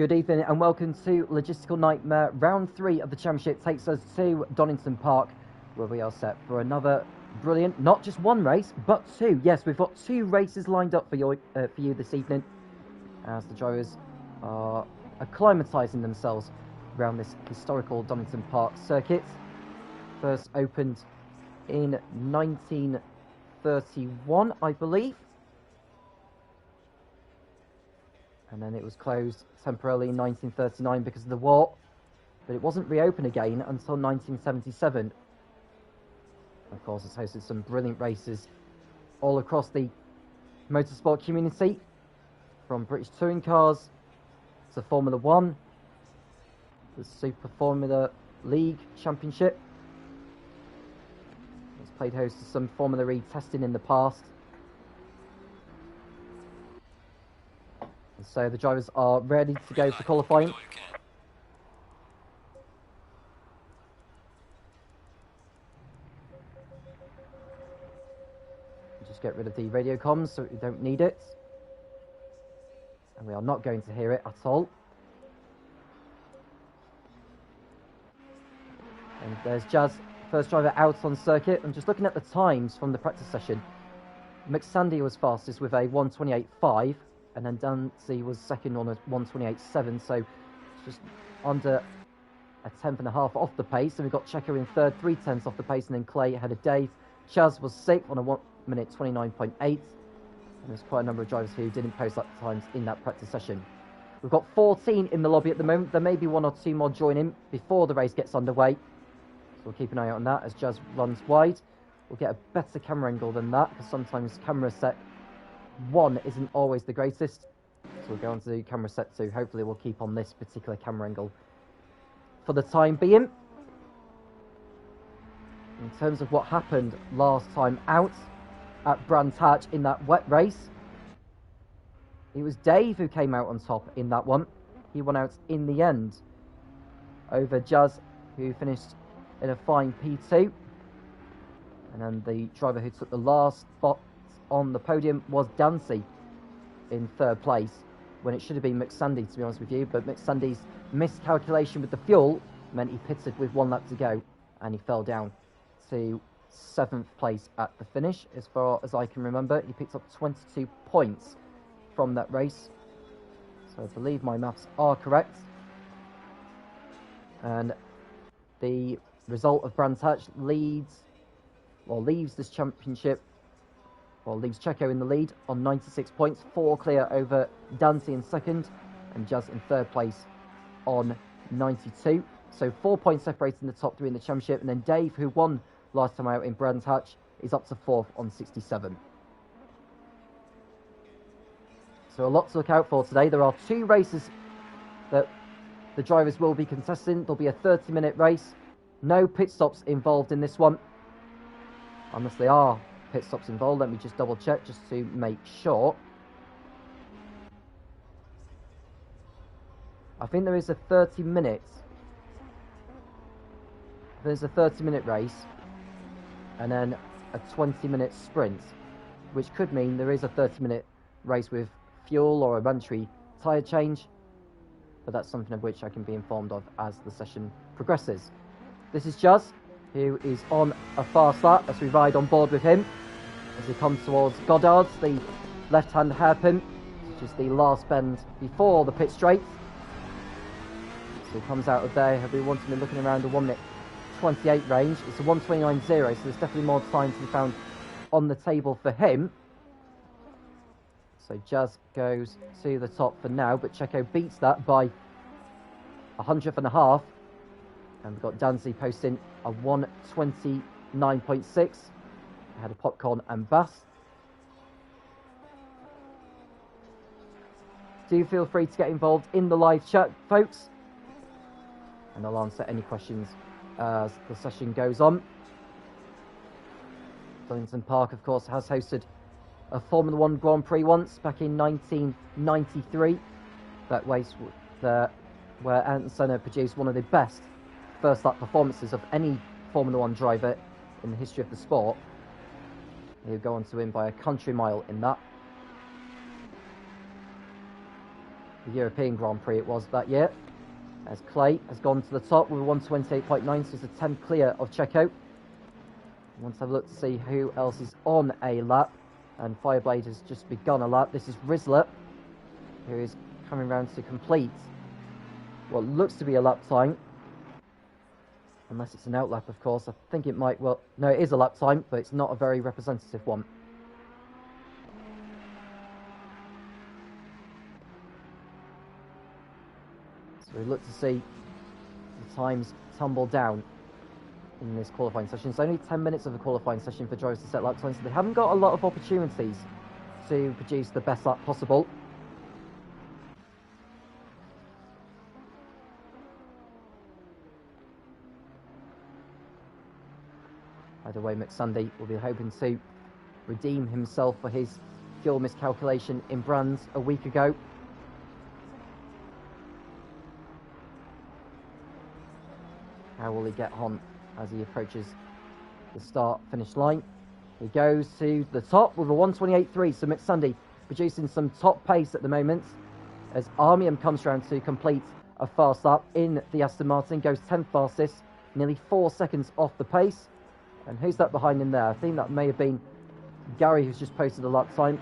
Good evening and welcome to Logistical Nightmare. Round 3 of the championship takes us to Donington Park, where we are set for another brilliant, not just one race, but two. Yes, we've got 2 races lined up for you this evening, as the drivers are acclimatising themselves around this historical Donington Park circuit. First opened in 1931, I believe. And then it was closed temporarily in 1939 because of the war, but it wasn't reopened again until 1977. Of course, it's hosted some brilliant races all across the motorsport community, from British touring cars to Formula 1, the Super Formula League Championship. It's played host to some Formula E testing in the past. So the drivers are ready to go for qualifying. Just get rid of the radio comms so we don't need it. And we are not going to hear it at all. And there's Jazz, first driver out on circuit. I'm just looking at the times from the practice session. McSandy was fastest with a 1:28.5. And then Dancy was second on a 1:28.7, so it's just under a 10.5 off the pace. And we've got Checo in third, 3/10 off the pace, and then Clay ahead of Dave. Chaz was sixth on a 1:29.8, and there's quite a number of drivers who didn't post lap times in that practice session. We've got 14 in the lobby at the moment. There may be 1 or 2 more joining before the race gets underway, so we'll keep an eye out on that as Jazz runs wide. We'll get a better camera angle than that, because sometimes camera set 1 isn't always the greatest, so we'll go on to camera set 2. Hopefully we'll keep on this particular camera angle for the time being. In terms of what happened last time out at Brands Hatch in that wet race, it was Dave who came out on top in that one. He won out in the end over Jazz, who finished in a fine P2, and then the driver who took the last spot on the podium was Dancy in third place, when it should have been McSandy, to be honest with you, but McSandy's miscalculation with the fuel meant he pitted with 1 lap to go, and he fell down to 7th place at the finish. As far as I can remember, he picked up 22 points from that race, so I believe my maths are correct. And the result of Brands Hatch leaves this championship, or leaves Checo in the lead on 96 points, 4 clear over Dancy in second, and Jazz in third place on 92. So 4 points separating the top 3 in the championship, and then Dave, who won last time out in Brands Hatch, is up to 4th on 67. So a lot to look out for today. There are 2 races that the drivers will be contesting. There'll be a 30-minute race. No pit stops involved in this one, unless they are pit stops involved. Let me just double check just to make sure. I think there is a 30-minute. There's a 30-minute race and then a 20-minute sprint, which could mean there is a 30-minute race with fuel or a mandatory tyre change, but that's something of which I can be informed of as the session progresses. This is Jazz, who is on a fast lap as we ride on board with him as he comes towards Goddard's, the left-hand hairpin, which is the last bend before the pit straight. So he comes out of there. He'll be wanting to be looking around the 1:28 range. It's a 1:29.0, so there's definitely more time to be found on the table for him. So Jazz goes to the top for now, but Checo beats that by 100.5. And we've got Dancy posting a 1:29.6 ahead of Popcorn and Bass. Do feel free to get involved in the live chat, folks, and I'll answer any questions as the session goes on. Donington Park, of course, has hosted a Formula 1 Grand Prix once, back in 1993. That race where Ayrton Senna produced one of the best first lap performances of any Formula 1 driver in the history of the sport. He'll go on to win by a country mile in that. the European Grand Prix it was that year. As Clay has gone to the top with a 128.9, so it's a 10 clear of Checo. Want to have a look to see who else is on a lap, and Fireblade has just begun a lap. This is Rizzler, who is coming around to complete what looks to be a lap time, unless it's an outlap, of course. I think it might, well, no, it is a lap time, but it's not a very representative one. So we look to see the times tumble down in this qualifying session. It's only 10 minutes of a qualifying session for drivers to set lap times, so they haven't got a lot of opportunities to produce the best lap possible. Either way, McSundy will be hoping to redeem himself for his fuel miscalculation in Brands a week ago. How will he get on as he approaches the start-finish line? He goes to the top with a 128.3, so McSundy producing some top pace at the moment as Armium comes round to complete a fast lap in the Aston Martin, goes 10th fastest, nearly 4 seconds off the pace. And who's that behind him there? I think that may have been Gary, who's just posted a lap time,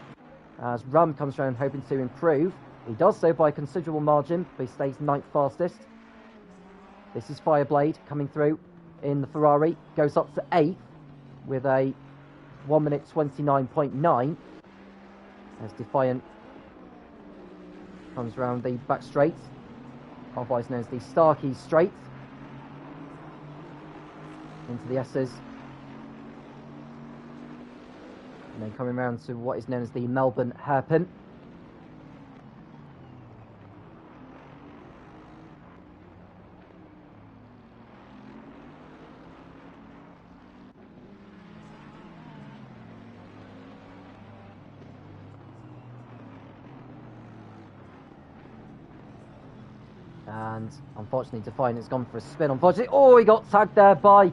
as Ram comes around hoping to improve. He does so by a considerable margin, but he stays 9th fastest. This is Fireblade coming through in the Ferrari, goes up to 8th with a 1 minute 29.9 as Defiant comes around the back straight, otherwise known as the Starkey straight, into the S's. And then coming around to what is known as the Melbourne hairpin. And unfortunately, Defiant has gone for a spin. Unfortunately, oh, he got tagged there by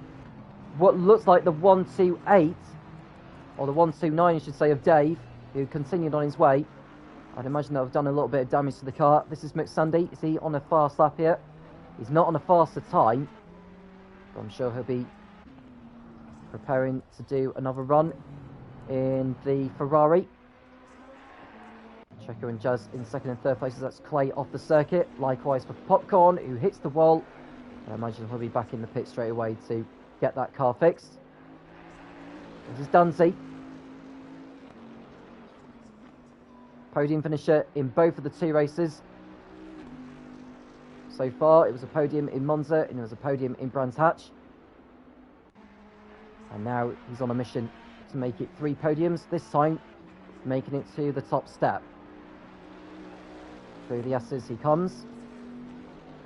what looks like the 128, or the 129, I should say, of Dave, who continued on his way. I'd imagine that would have done a little bit of damage to the car. This is McSundy. Is he on a fast lap here? He's not on a faster time, but I'm sure he'll be preparing to do another run in the Ferrari. Checo and Jazz in second and third places. That's Clay off the circuit. Likewise for Popcorn, who hits the wall. I imagine he'll be back in the pit straight away to get that car fixed. This is Dunsey. Podium finisher in both of the two races. So far, it was a podium in Monza and it was a podium in Brands Hatch. And now he's on a mission to make it 3 podiums, this time making it to the top step. Through the S's he comes.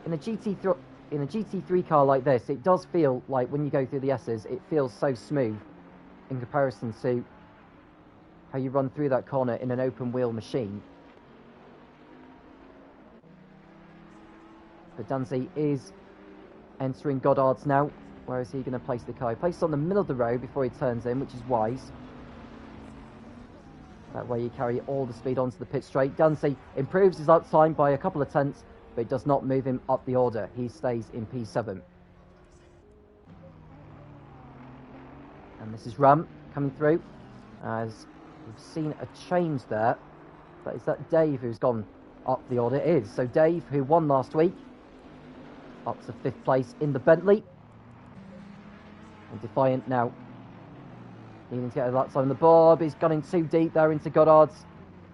In a GT3 car like this, it does feel like when you go through the S's, it feels so smooth in comparison to how you run through that corner in an open wheel machine. But Dunsey is entering Goddard's now. Where is he going to place the car? He places it on the middle of the road before he turns in, which is wise. That way you carry all the speed onto the pit straight. Dunsey improves his lap time by a couple of tenths, but it does not move him up the order. He stays in P7. And this is Ram coming through, as we've seen a change there. But is that Dave who's gone up the order? It is. So Dave, who won last week, up to 5th place in the Bentley. And Defiant now needing to get a lap time on the board. He's gone in too deep there into Goddard's,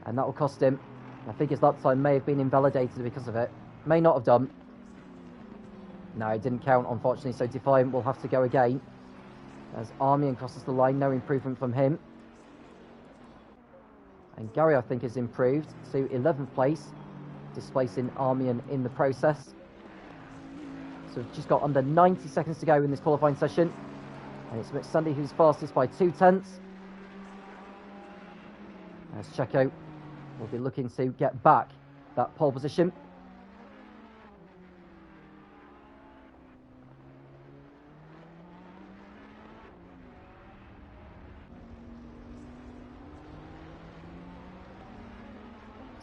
and that will cost him. I think his lap time may have been invalidated because of it. May not have done. No, it didn't count, unfortunately, so Defiant will have to go again. As Armian crosses the line, no improvement from him. And Gary, I think, has improved to 11th place, displacing Armian in the process. So we've just got under 90 seconds to go in this qualifying session. And it's McSundy who's fastest by 2 tenths. As Checo will be looking to get back that pole position.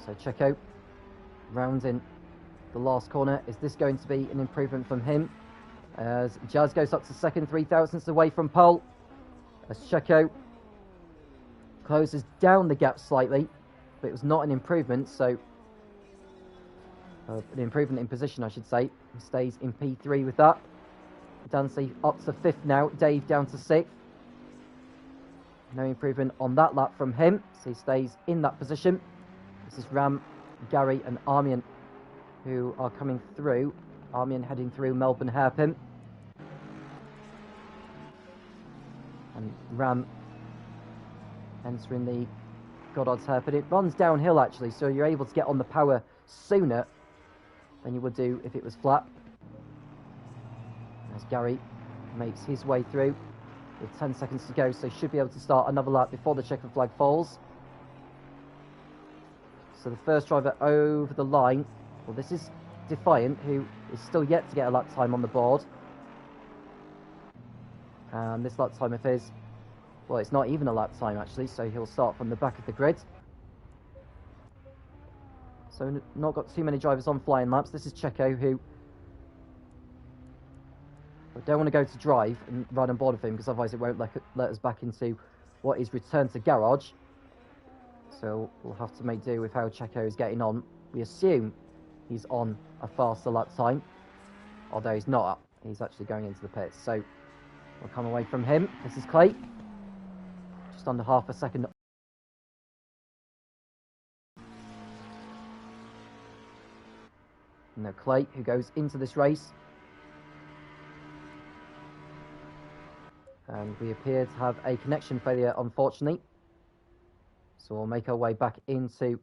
So Checo rounding the last corner. Is this going to be an improvement from him? As Jazz goes up to second, 3,000ths away from pole. As Checo closes down the gap slightly, but it was not an improvement, so an improvement in position, I should say. He stays in P3 with that. Dancy up to 5th now, Dave down to 6th. No improvement on that lap from him, so he stays in that position. This is Ram, Gary and Armian who are coming through. Armian heading through Melbourne Hairpin. And Ram entering the Goddard's Hairpin. It runs downhill actually, so you're able to get on the power sooner than you would do if it was flat. As Gary makes his way through with 10 seconds to go, so should be able to start another lap before the checkered flag falls. So the first driver over the line, well, this is Defiant, who is still yet to get a lap time on the board. And this lap time of his, well, it's not even a lap time actually, so he'll start from the back of the grid. So not got too many drivers on flying laps. This is Checo, who I don't want to go to drive and ride on board of him, because otherwise it won't let us back into what is return to garage. So we'll have to make do with how Checo is getting on. We assume he's on a faster lap time, although he's not. He's actually going into the pits. So we'll come away from him. This is Clay. Just under half a second. No, Clay, who goes into this race. And we appear to have a connection failure, unfortunately. So we'll make our way back into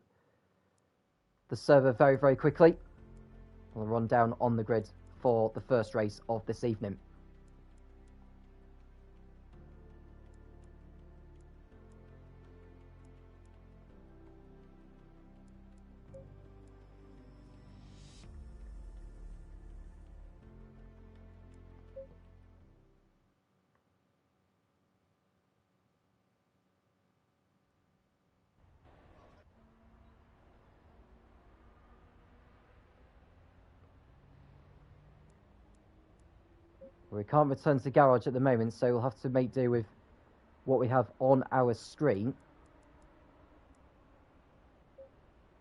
the server very, very quickly. We'll run down on the grid for the first race of this evening. We can't return to garage at the moment, so we'll have to make do with what we have on our screen.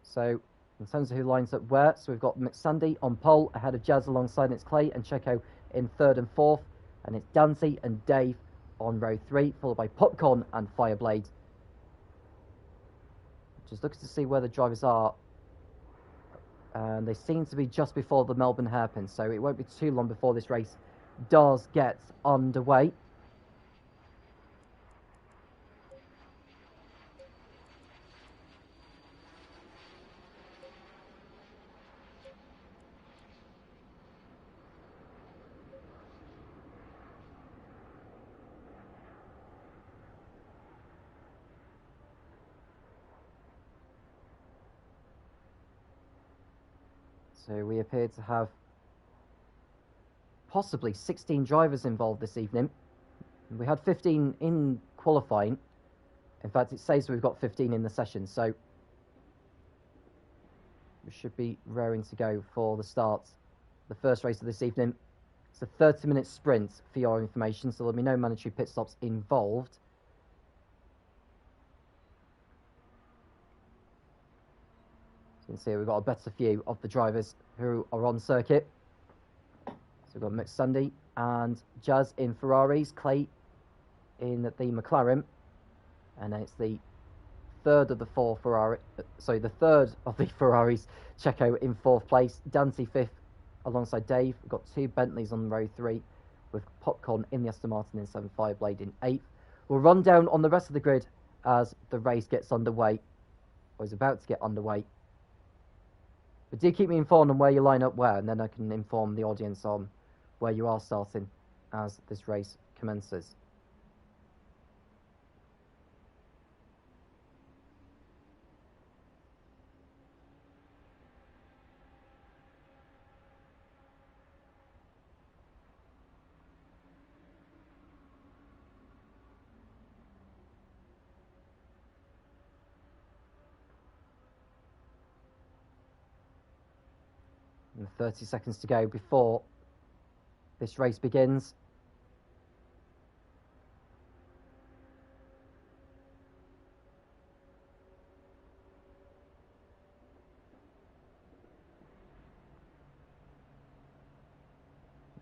So, in terms of who lines up where, so we've got McSandy on pole, ahead of Jazz alongside it's Clay and Checo in 3rd and 4th, and it's Dante and Dave on row 3, followed by Popcorn and Fireblade. Just looking to see where the drivers are, and they seem to be just before the Melbourne hairpin, so it won't be too long before this race does get underway. So we appear to have possibly 16 drivers involved this evening. We had 15 in qualifying. In fact, it says we've got 15 in the session, so we should be raring to go for the start. The first race of this evening. It's a 30-minute sprint for your information, so there'll be no mandatory pit stops involved. So you can see we've got a better view of the drivers who are on circuit. So we've got McSunday and Jazz in Ferraris, Clay in the McLaren, and then it's the third of the third of the Ferraris, Checo in 4th place, Dante 5th alongside Dave. We've got 2 Bentleys on row 3 with Popcorn in the Aston Martin in 7th, Fireblade in 8th. We'll run down on the rest of the grid as the race gets underway, or is about to get underway. But do keep me informed on where you line up where, and then I can inform the audience on where you are starting as this race commences. And 30 seconds to go before this race begins.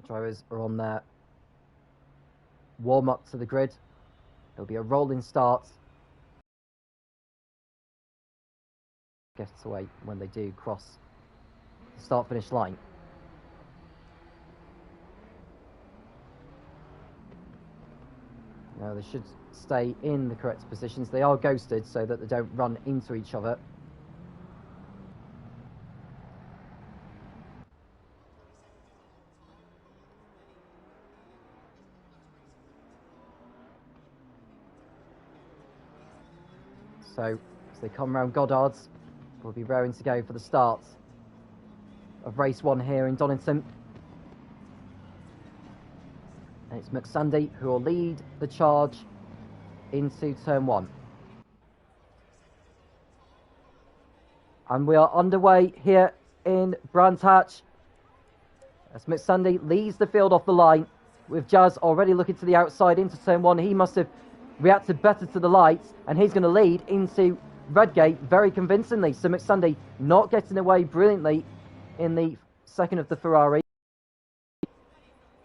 The drivers are on their warm up to the grid. It'll be a rolling start. Get away when they do cross the start-finish line. Now they should stay in the correct positions. They are ghosted so that they don't run into each other. So as they come round Goddard's, we'll be raring to go for the start of race 1 here in Donington. And it's McSandy who will lead the charge into turn 1. And we are underway here in Brands Hatch as McSandy leads the field off the line with Jazz already looking to the outside into turn 1. He must have reacted better to the lights, and he's going to lead into Redgate very convincingly. So McSandy not getting away brilliantly in the second of the Ferrari.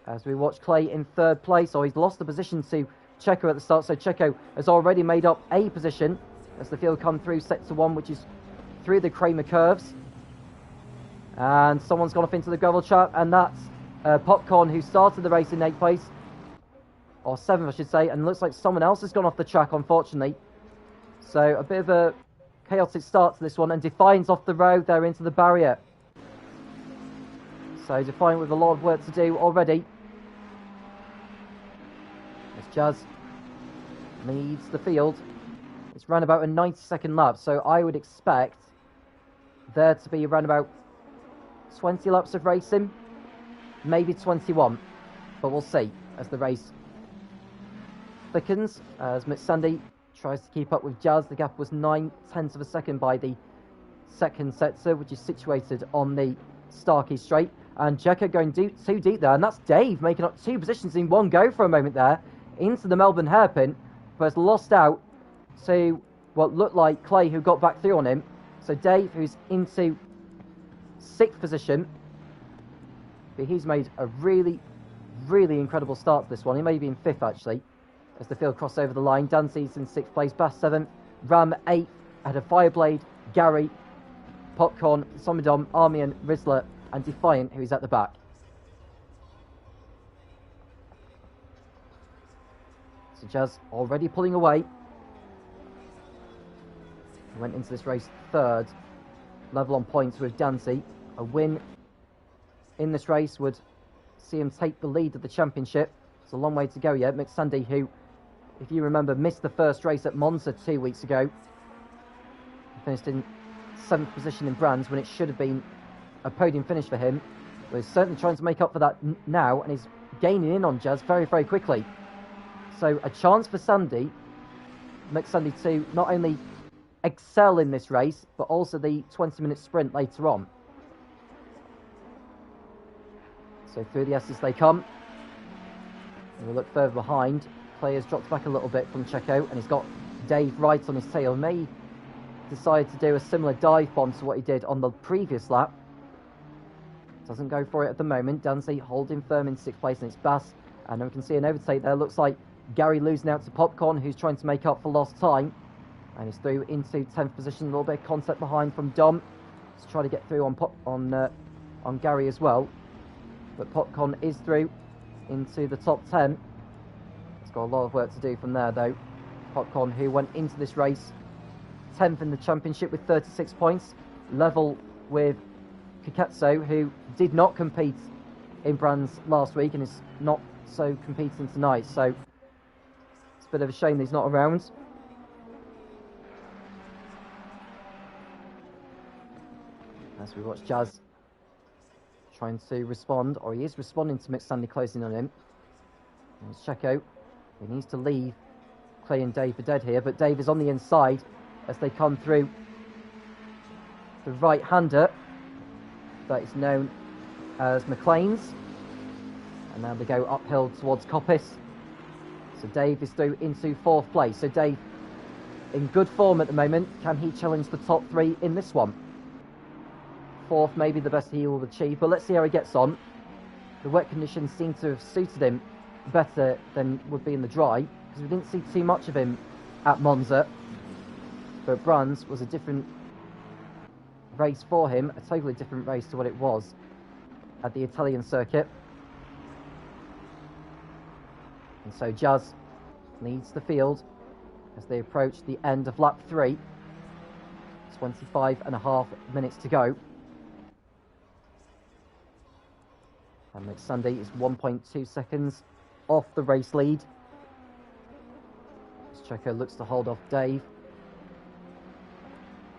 As we watch Clay in 3rd place, or he's lost the position to Checo at the start, so Checo has already made up a position as the field come through sector 1, which is through the Kramer curves. And someone's gone off into the gravel trap, and that's Popcorn, who started the race in 8th place, or 7th I should say, and looks like someone else has gone off the track, unfortunately. So a bit of a chaotic start to this one, and Defiant's off the road there into the barrier. So Defiant with a lot of work to do already. As Jazz leads the field. It's around about a 90-second lap, so I would expect there to be around about 20 laps of racing, maybe 21, but we'll see as the race thickens, as McSandy tries to keep up with Jazz. The gap was 9/10 of a second by the second sector, which is situated on the Starkey Straight, and Checo going too deep there, and that's Dave making up 2 positions in one go for a moment there into the Melbourne hairpin, but has lost out to what looked like Clay, who got back through on him. So Dave, who's into 6th position, but he's made a really incredible start to this one. He may be in 5th actually as the field crossed over the line. Dancy's in 6th place, Bass 7th, Ram 8th, ahead of Fireblade, Gary, Popcorn, Somodom, Armian, Rizzler and Defiant, who's at the back. So Jazz already pulling away. He went into this race 3rd, level on points with Dancy. A win in this race would see him take the lead of the championship. It's a long way to go yet. McSandy, who, if you remember, missed the first race at Monza 2 weeks ago, finished in 7th position in Brands when it should have been a podium finish for him. But he's certainly trying to make up for that now, and he's gaining in on Jazz very quickly. So a chance for McSandy to not only excel in this race, but also the 20-minute sprint later on. So through the S's they come. And we'll look further behind. Players dropped back a little bit from Checo, and he's got Dave right on his tail. May decide to do a similar dive bomb to what he did on the previous lap. Doesn't go for it at the moment. Dancy holding firm in 6th place, and it's Bass. And then we can see an overtake there. Looks like Gary losing out to Popcorn, who's trying to make up for lost time. And he's through into 10th position. A little bit of contact behind from Dom to try to get through on Gary as well. But Popcorn is through into the top 10. He's got a lot of work to do from there, though. Popcorn, who went into this race 10th in the championship with 36 points, level with Kiketso, who did not compete in Brands last week and is not so competing tonight. So it's a bit of a shame that he's not around. As we watch Jazz trying to respond, or he is responding to McSandy closing on him. And it's Checo. He needs to leave Clay and Dave for dead here, but Dave is on the inside as they come through the right-hander. that is known as McLean's. And now they go uphill towards Coppice. So Dave is through into 4th place. So Dave, in good form at the moment. Can he challenge the top 3 in this one? 4th may be the best he will achieve, but let's see how he gets on. The wet conditions seem to have suited him better than would be in the dry, because we didn't see too much of him at Monza. But Brands was a different race for him, a totally different race to what it was at the Italian circuit. And so Jazz leads the field as they approach the end of lap 3. 25.5 minutes to go. And McSunday is 1.2 seconds off the race lead. As Checo looks to hold off Dave.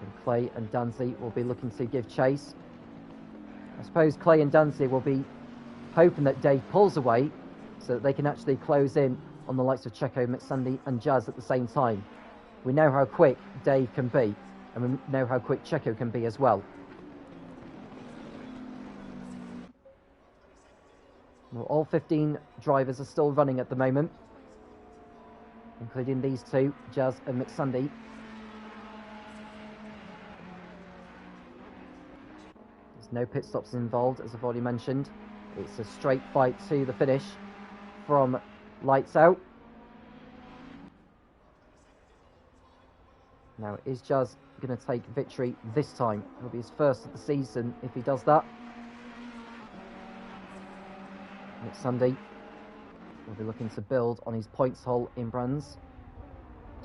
And Clay and Danzi will be looking to give chase. I suppose Clay and Danzi will be hoping that Dave pulls away so that they can actually close in on the likes of Checo, McSunday and Jazz at the same time. We know how quick Dave can be, and we know how quick Checo can be as well. Well, all 15 drivers are still running at the moment, including these two, Jazz and McSunday. There's no pit stops involved, as I've already mentioned. It's a straight fight to the finish from lights out. Now, is Jazz going to take victory this time? It'll be his first of the season if he does that. Next Sunday, we'll be looking to build on his points haul in Brands.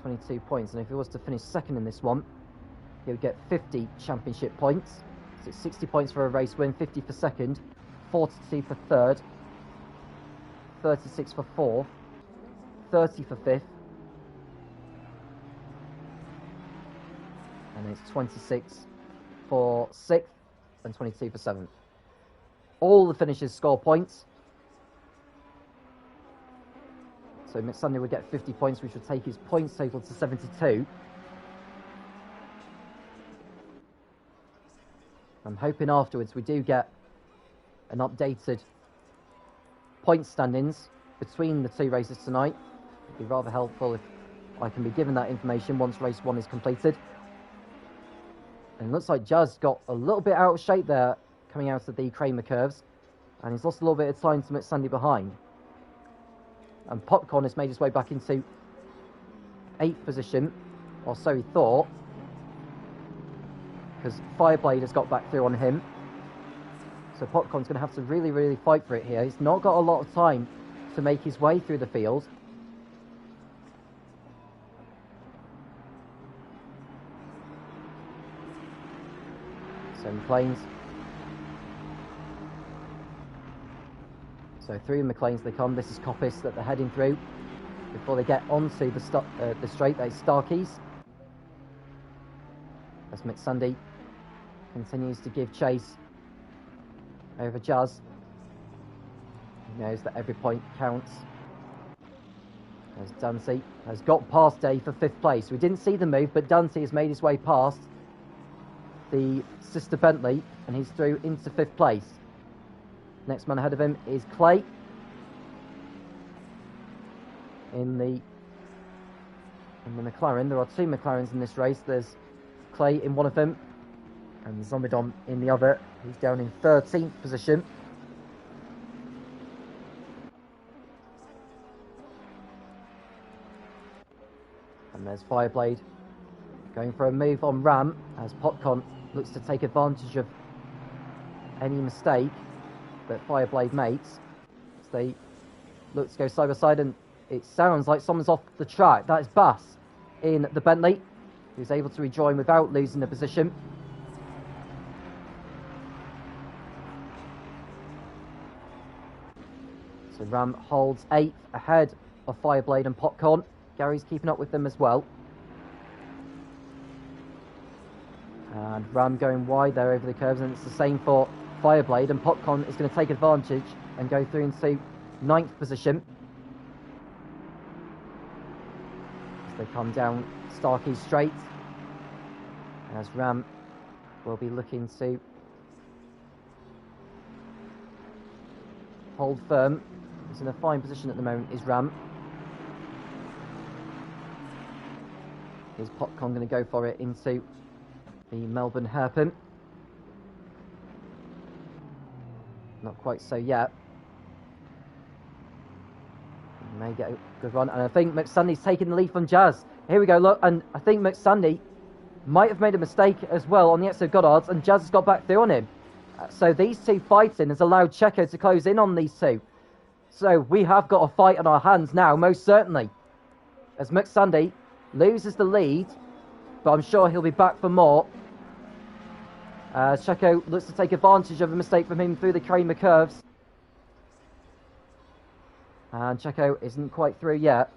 22 points, and if he was to finish second in this one, he would get 50 championship points. So it's 60 points for a race win, 50 for second, 42 for third, 36 for fourth, 30 for fifth, and it's 26 for sixth and 22 for seventh. All the finishers score points. So McSunday would get 50 points, which would take his points total to 72. I'm hoping afterwards we do get an updated point standings between the two races tonight. It'd be rather helpful if I can be given that information once race 1 is completed. And it looks like Jazz got a little bit out of shape there coming out of the Kramer curves, and he's lost a little bit of time to McSunday behind. And Popcorn has made his way back into 8th position, or so he thought, because Fireblade has got back through on him. So Popcorn's going to have to really, really fight for it here. He's not got a lot of time to make his way through the field. So McLean's. So through McLean's they come. This is Coppice that they're heading through before they get onto the straight. That is Starkeys. As McSunday continues to give chase over Jazz. He knows that every point counts. As Dancy has got past Dave for 5th place. We didn't see the move, but Dancy has made his way past the sister Bentley, and he's through into 5th place. Next man ahead of him is Clay. In the McLaren, there are 2 McLarens in this race. There's Clay in one of them, and Zomidom in the other. He's down in 13th position. And there's Fireblade going for a move on Ram as Popcorn looks to take advantage of any mistake that Fireblade makes. So they look to go side by side, and it sounds like someone's off the track. That is Bass in the Bentley, who's able to rejoin without losing the position. So Ram holds 8th ahead of Fireblade and Popcorn. Gary's keeping up with them as well. And Ram going wide there over the curves, and it's the same for Fireblade, and Popcorn is going to take advantage and go through into 9th position. As they come down Starkey straight, as Ram will be looking to hold firm. He's in a fine position at the moment, is Ram. Is Popcorn going to go for it into the Melbourne hairpin? Not quite so yet. He may get a good run, and I think McSundy's taking the lead from Jazz. Here we go, look, and I think McSundy might have made a mistake as well on the exit of Goddard's, and Jazz has got back through on him. So these two fighting has allowed Checo to close in on these two. So we have got a fight on our hands now, most certainly. As McSundy loses the lead, but I'm sure he'll be back for more. Checo looks to take advantage of a mistake from him through the Kramer curves. And Checo isn't quite through yet.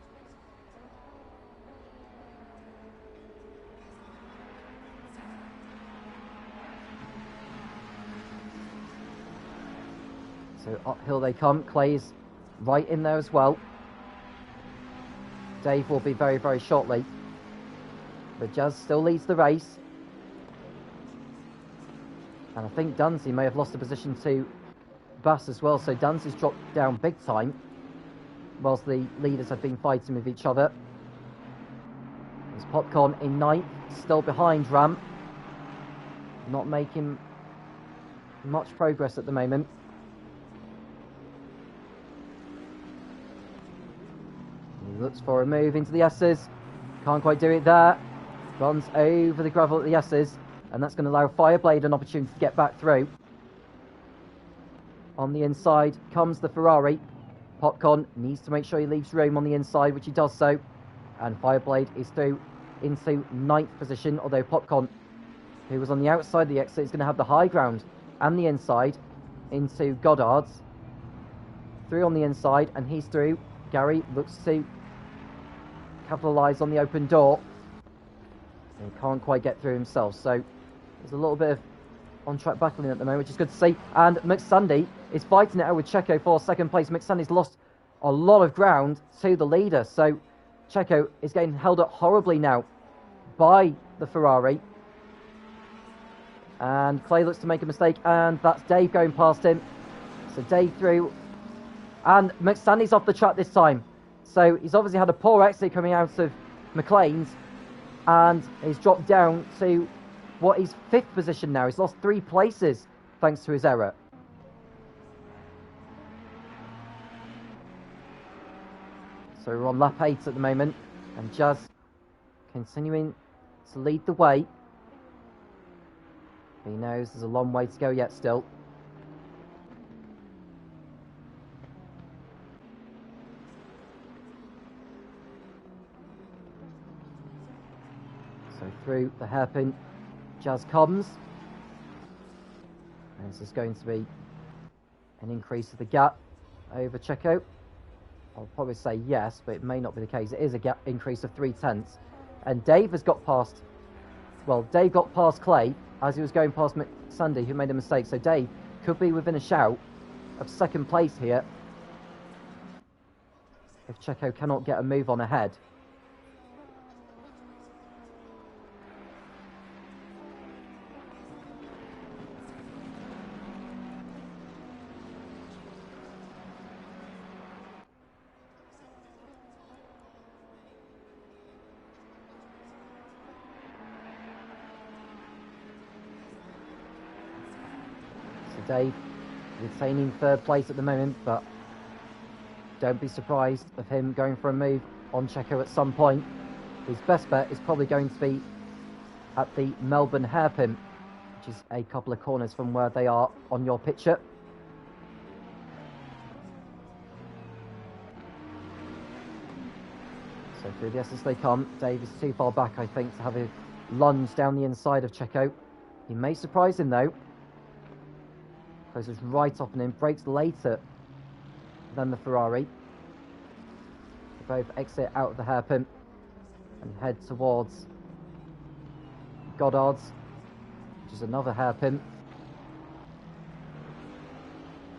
So uphill they come. Clay's right in there as well. Dave will be very, very shortly. But Jazz still leads the race. And I think Dunsey may have lost the position to Bass as well. So Dunsey's dropped down big time, whilst the leaders have been fighting with each other. There's Popcorn in ninth, still behind Ram. Not making much progress at the moment. He looks for a move into the S's. Can't quite do it there. Runs over the gravel at the S's. And that's going to allow Fireblade an opportunity to get back through. On the inside comes the Ferrari. Popcorn needs to make sure he leaves room on the inside, which he does so. And Fireblade is through into ninth position, although Popcorn, who was on the outside of the exit, is going to have the high ground and the inside into Goddard's. Through on the inside, and he's through. Gary looks to capitalise on the open door. And he can't quite get through himself, so there's a little bit of on-track battling at the moment, which is good to see. And McSundy is fighting it out with Checo for second place. McSundy's lost a lot of ground to the leader, so Checo is getting held up horribly now by the Ferrari. And Clay looks to make a mistake, and that's Dave going past him. So Dave through, and McSundy's off the track this time. So he's obviously had a poor exit coming out of McLean's, and he's dropped down to what is fifth position now. He's lost 3 places thanks to his error. So we're on lap 8 at the moment, and Jazz continuing to lead the way. He knows there's a long way to go yet still. So through the hairpin, Jazz comes. And this is going to be an increase of the gap over Checo. I'll probably say yes, but it may not be the case. It is a gap increase of 0.3. And Dave has got past, well, Dave got past Clay as he was going past McSundy, who made a mistake. So Dave could be within a shout of second place here if Checo cannot get a move on ahead. Dave retaining third place at the moment, but don't be surprised of him going for a move on Checo at some point. His best bet is probably going to be at the Melbourne hairpin, which is a couple of corners from where they are on your picture. So through the S's they come. Dave is too far back, I think, to have a lunge down the inside of Checo. He may surprise him though. Closes right off on him, brakes later than the Ferrari. They both exit out of the hairpin and head towards Goddard's, which is another hairpin.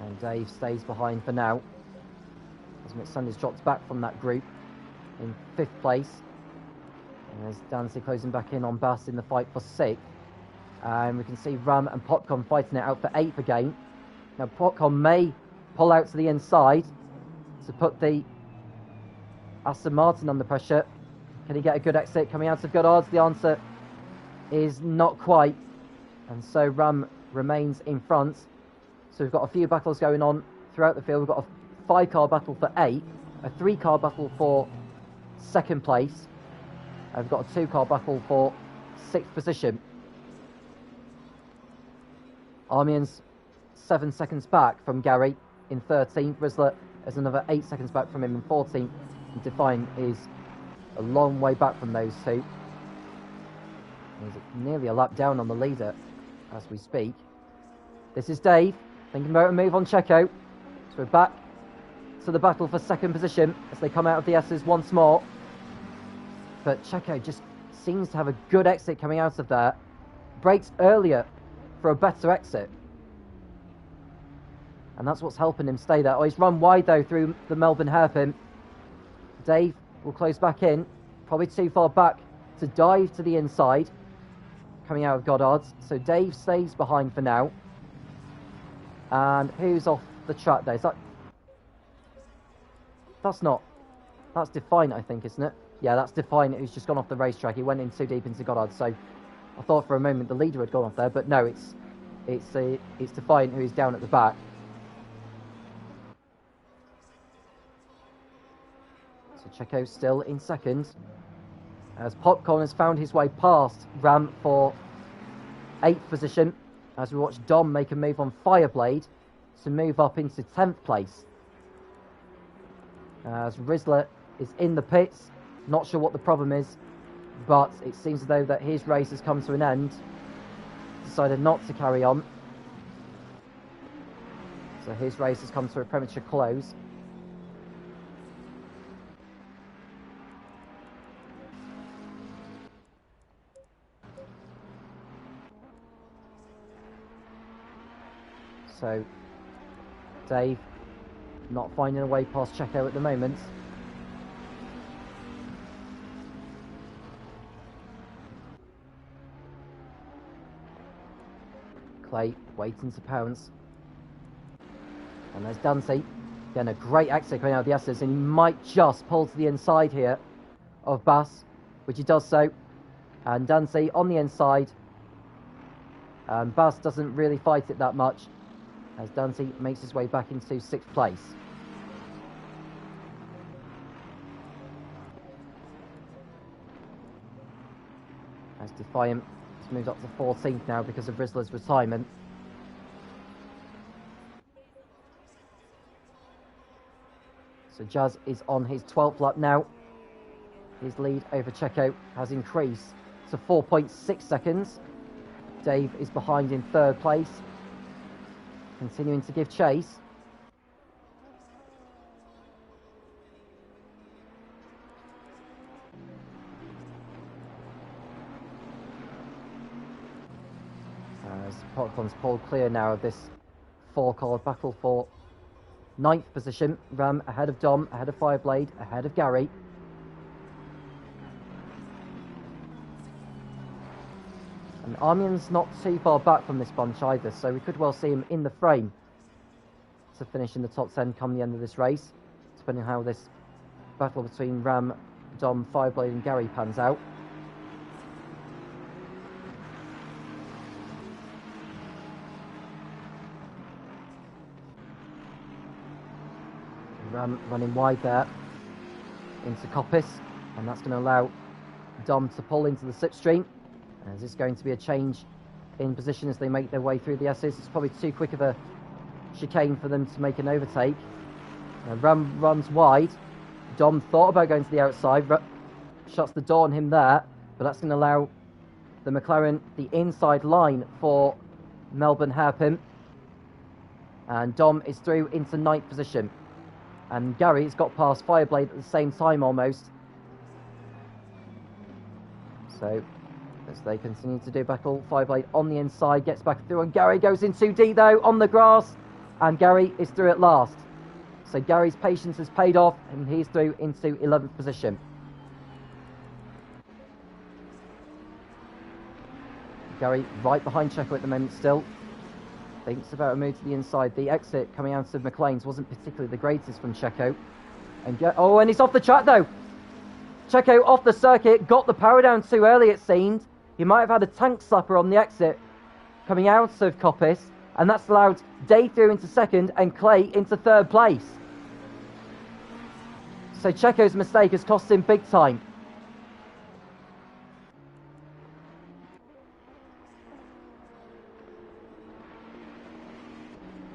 And Dave stays behind for now, as McSundy's dropped back from that group in 5th place. And there's Dancy closing back in on Bass in the fight for 6th. And we can see Ram and Popcorn fighting it out for 8th again. Now Popcorn may pull out to the inside to put the Aston Martin under pressure. Can he get a good exit coming out of Goddard's? The answer is not quite. And so Ram remains in front. So we've got a few battles going on throughout the field. We've got a 5-car battle for 8th, a 3-car battle for 2nd place, and we've got a 2-car battle for 6th position. Armian's 7 seconds back from Gary in 13th. Rizzler is another 8 seconds back from him in 14th. And Defiant is a long way back from those two. He's nearly a lap down on the leader as we speak. This is Dave thinking about a move on Checo. So we're back to the battle for 2nd position as they come out of the S's once more. But Checo just seems to have a good exit coming out of there. Brakes earlier for a better exit. And that's what's helping him stay there. Oh, he's run wide though through the Melbourne hairpin. Dave will close back in. Probably too far back to dive to the inside. Coming out of Goddard's. So Dave stays behind for now. And who's off the track there? Is that... That's Defiant, I think, isn't it? Yeah, that's Defiant who's just gone off the racetrack. He went in too deep into Goddard. So I thought for a moment the leader had gone off there. But no, it's Defiant who is down at the back. So Checo still in 2nd. As Popcorn has found his way past Ram for 8th position. As we watch Dom make a move on Fireblade to move up into 10th place. As Rizzler is in the pits. Not sure what the problem is, but it seems as though that his race has come to an end. Decided not to carry on. So his race has come to a premature close. So Dave not finding a way past Checo at the moment. Clay waiting to pounce. And there's Dante. Again, a great exit coming out of the S's, and he might just pull to the inside here of Bass, which he does so. And Dante on the inside. And Bass doesn't really fight it that much, as Dante makes his way back into 6th place. As Defiant has moved up to 14th now because of Rizzler's retirement. So Jazz is on his 12th lap now. His lead over Checo has increased to 4.6 seconds. Dave is behind in 3rd place. Continuing to give chase. As Popcorn's pulled clear now of this 4-car battle for 9th position. Ram ahead of Dom, ahead of Fireblade, ahead of Gary. And Armian's not too far back from this bunch either, so we could well see him in the frame to finish in the top 10 come the end of this race, depending on how this battle between Ram, Dom, Fireblade and Gary pans out. Ram running wide there into Coppice, and that's going to allow Dom to pull into the slipstream. Is this going to be a change in position as they make their way through the S's? It's probably too quick of a chicane for them to make an overtake. Ram runs wide. Dom thought about going to the outside, shuts the door on him there, but that's going to allow the McLaren the inside line for Melbourne hairpin. And Dom is through into 9th position. And Gary's got past Fireblade at the same time almost. So as they continue to do battle, Fireblade on the inside, gets back through, and Gary goes in too deep though, on the grass, and Gary is through at last. So Gary's patience has paid off, and he's through into 11th position. Gary right behind Checo at the moment still. Thinks about a move to the inside. The exit coming out of McLean's wasn't particularly the greatest from Checo. And and he's off the track though. Checo off the circuit, got the power down too early it seemed. He might have had a tank slapper on the exit coming out of Coppice, and that's allowed Dave through into second and Clay into third place. So Checo's mistake has cost him big time.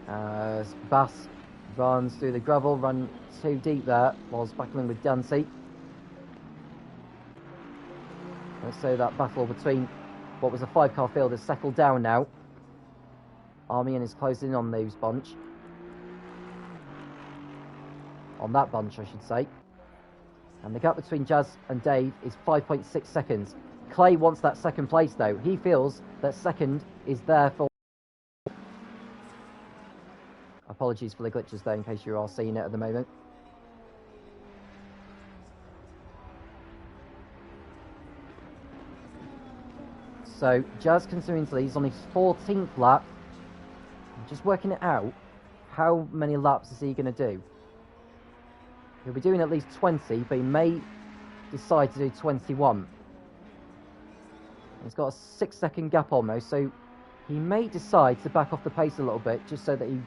As Bass runs through the gravel, run too deep there, whilst battling with Dancy. Let's say that battle between what was a 5-car field has settled down now. Armian is closing in on those bunch. On that bunch, I should say. And the gap between Jazz and Dave is 5.6 seconds. Clay wants that second place, though. He feels that second is there for... Apologies for the glitches there, in case you are seeing it at the moment. So, Jazz continuing to lead. He's on his 14th lap. I'm just working it out. How many laps is he going to do? He'll be doing at least 20, but he may decide to do 21. He's got a 6-second gap almost, so he may decide to back off the pace a little bit, just so that he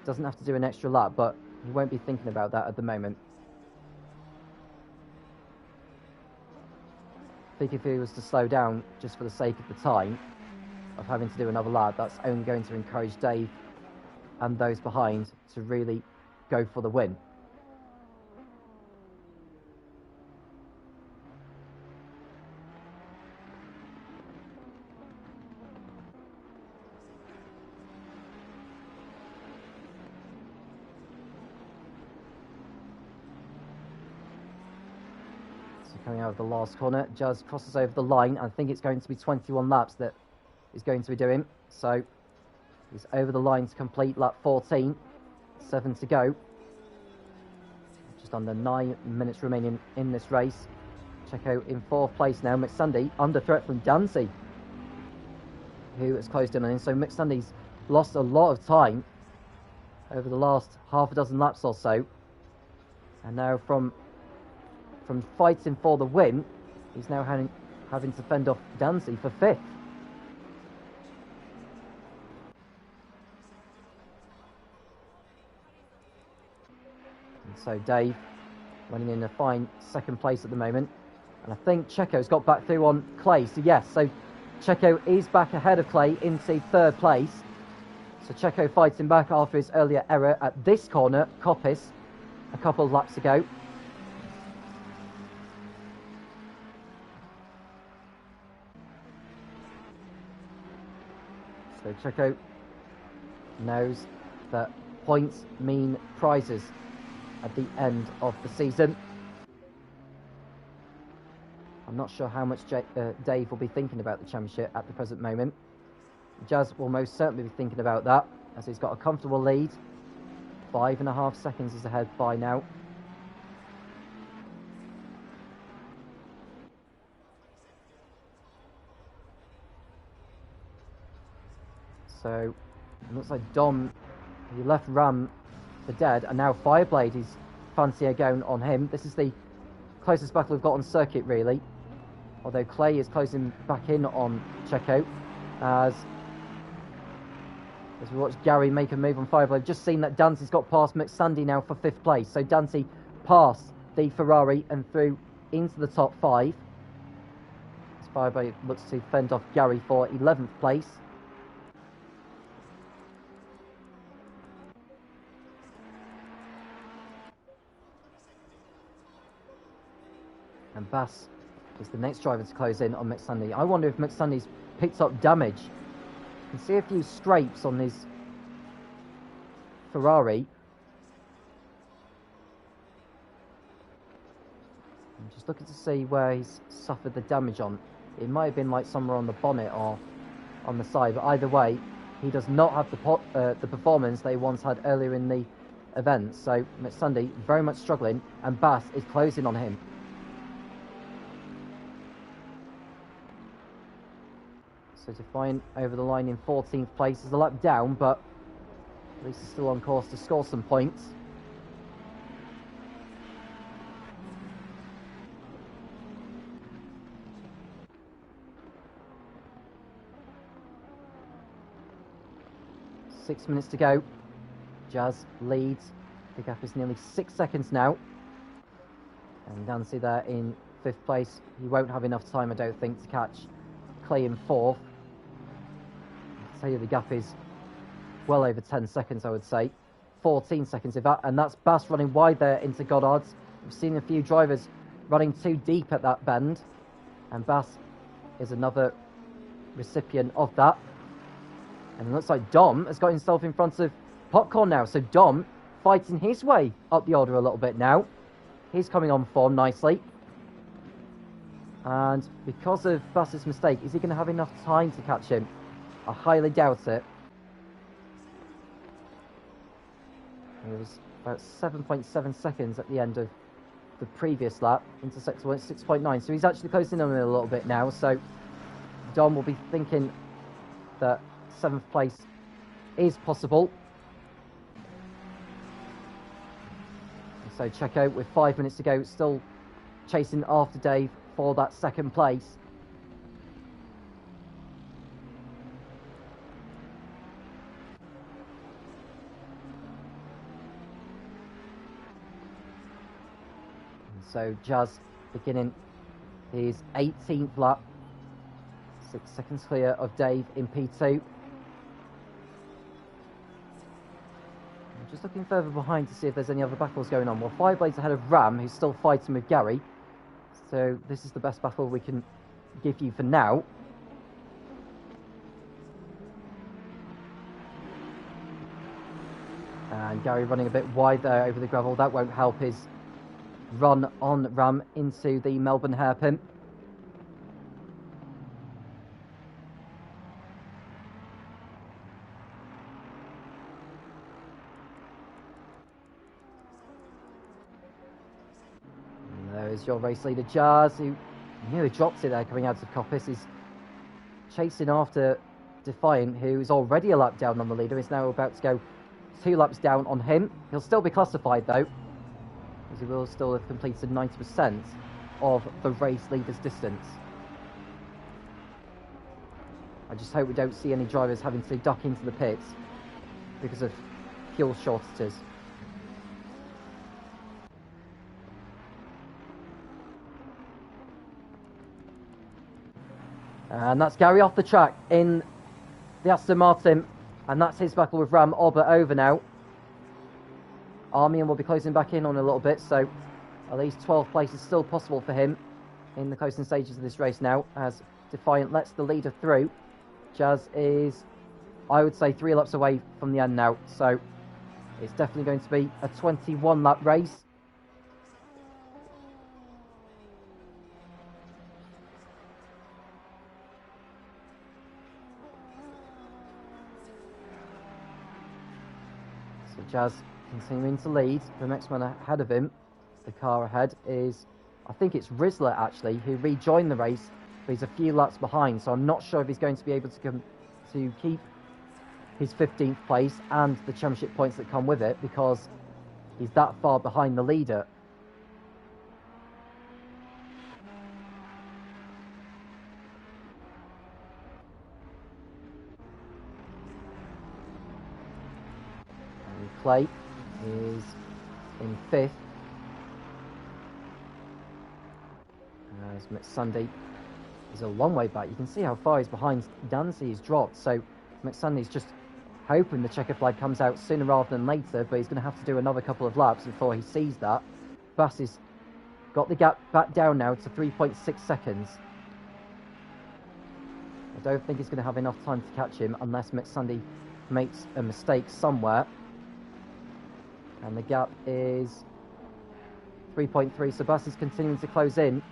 doesn't have to do an extra lap, but he won't be thinking about that at the moment. I think if he was to slow down just for the sake of the time of having to do another lap, that's only going to encourage Dave and those behind to really go for the win. Coming out of the last corner, Jazz crosses over the line. I think it's going to be 21 laps that he's going to be doing. So he's over the line to complete lap 14. 7 to go. Just under 9 minutes remaining in this race. Checo in 4th place now. McSundy under threat from Dancy, who has closed in on him. So McSundy's lost a lot of time over the last half a dozen laps or so. And now from fighting for the win, he's now having to fend off Dancy for 5th. And so Dave running in a fine 2nd place at the moment. And I think Checo's got back through on Clay. So yes, so Checo is back ahead of Clay into 3rd place. So Checo fighting back after his earlier error at this corner, Coppice, a couple of laps ago. So Checo knows that points mean prizes at the end of the season. I'm not sure how much Dave will be thinking about the championship at the present moment. Jazz will most certainly be thinking about that, as he's got a comfortable lead. 5.5 seconds is ahead by now. So, it looks like Dom, who left Ram for dead, and now Fireblade is fancier going on him. This is the closest battle we've got on circuit, really. Although Clay is closing back in on Checo, as we watch Gary make a move on Fireblade. Just seen that Dancy's got past McSundy now for 5th place. So Dancy passed the Ferrari and through into the top 5. As Fireblade looks to fend off Gary for 11th place. And Bass is the next driver to close in on McSundy. I wonder if McSundy's picked up damage. You can see a few scrapes on his Ferrari. I'm just looking to see where he's suffered the damage on. It might have been like somewhere on the bonnet or on the side, but either way, he does not have the performance that he once had earlier in the event. So McSundy very much struggling, and Bass is closing on him. So So Defiant over the line in 14th place. Is a lap down, but at least he's still on course to score some points. Six minutes to go. Jazz leads. The gap is nearly 6 seconds now. And Nancy there in 5th place. He won't have enough time, I don't think, to catch Clay in 4th. I'll tell you the gap is well over 10 seconds, I would say. 14 seconds, if that, and that's Bass running wide there into Goddard's. We've seen a few drivers running too deep at that bend, and Bass is another recipient of that. And it looks like Dom has got himself in front of Popcorn now, so Dom fighting his way up the order a little bit now. He's coming on form nicely. And because of Bass's mistake, is he going to have enough time to catch him? I highly doubt it. It was about 7.7 seconds at the end of the previous lap into sector 6.9. So he's actually closing on it a little bit now. So Dom will be thinking that 7th place is possible. And so Checo, with 5 minutes to go, still chasing after Dave for that 2nd place. So Jazz beginning his 18th lap, 6 seconds clear of Dave in P2. I'm just looking further behind to see if there's any other battles going on. Well, Fireblades ahead of Ram, who's still fighting with Gary. So this is the best battle we can give you for now. And Gary running a bit wide there over the gravel. That won't help his run on Ram into the Melbourne hairpin. And there is your race leader Jazz, who nearly drops it there coming out of Coppice. He's chasing after Defiant, who is already a lap down on the leader. He's now about to go 2 laps down on him. He'll still be classified though, as he will still have completed 90% of the race leader's distance. I just hope we don't see any drivers having to duck into the pits because of fuel shortages. And that's Gary off the track in the Aston Martin, and that's his battle with Ram Ober over now. Armian will be closing back in on a little bit, so at least 12th place is still possible for him in the closing stages of this race now, as Defiant lets the leader through. Jazz is, I would say, 3 laps away from the end now, so it's definitely going to be a 21-lap race. So Jazz continuing to lead. The next one ahead of him, the car ahead, is, I think it's Rizzler actually, who rejoined the race, but he's a few laps behind, so I'm not sure if he's going to be able to keep his 15th place and the championship points that come with it, because he's that far behind the leader. And Clay is in 5th, as McSunday is a long way back. You can see how far he's behind. Dancy's dropped, so McSundy's just hoping the checker flag comes out sooner rather than later, but he's going to have to do another couple of laps before he sees that. Bass has got the gap back down now to 3.6 seconds. I don't think he's going to have enough time to catch him unless McSunday makes a mistake somewhere. And the gap is 3.3, so Bass is continuing to close in.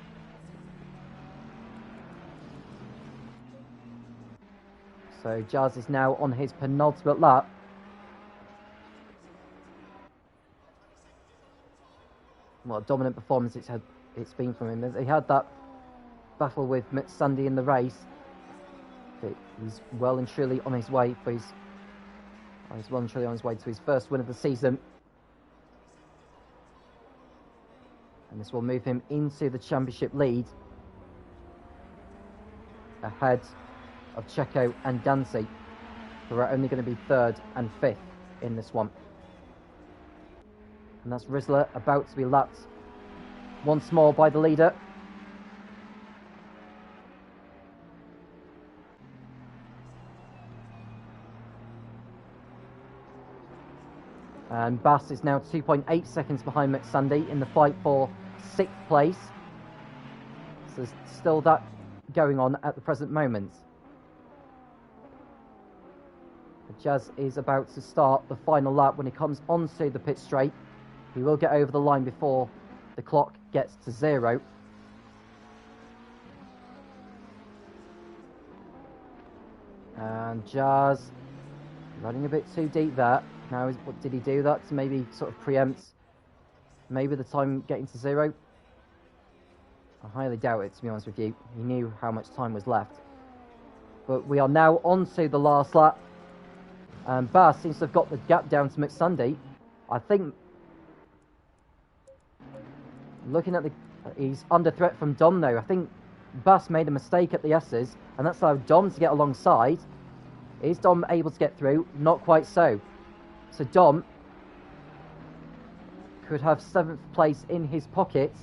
So Jazz is now on his penultimate lap. What a dominant performance it's been from him. He had that battle with Sunday in the race. He's well and truly on his way for his... He's well and truly on his way to his first win of the season. And this will move him into the championship lead, ahead of Checo and Dancy, who are only going to be 3rd and 5th in this one. And that's Rizzler about to be lapped once more by the leader. And Bass is now 2.8 seconds behind McSandy in the fight for 6th place. So there's still that going on at the present moment. Jazz is about to start the final lap. When he comes onto the pit straight, he will get over the line before the clock gets to 0. And Jazz running a bit too deep there. Now, what did he do that to maybe sort of preempt maybe the time getting to 0? I highly doubt it, to be honest with you. He knew how much time was left. But we are now on to the last lap. And Bass seems to have got the gap down to McSandy. I think, looking at he's under threat from Dom though. I think Bass made a mistake at the S's, and that's allowed Dom to get alongside. Is Dom able to get through? Not quite so. So Dom could have 7th place in his pocket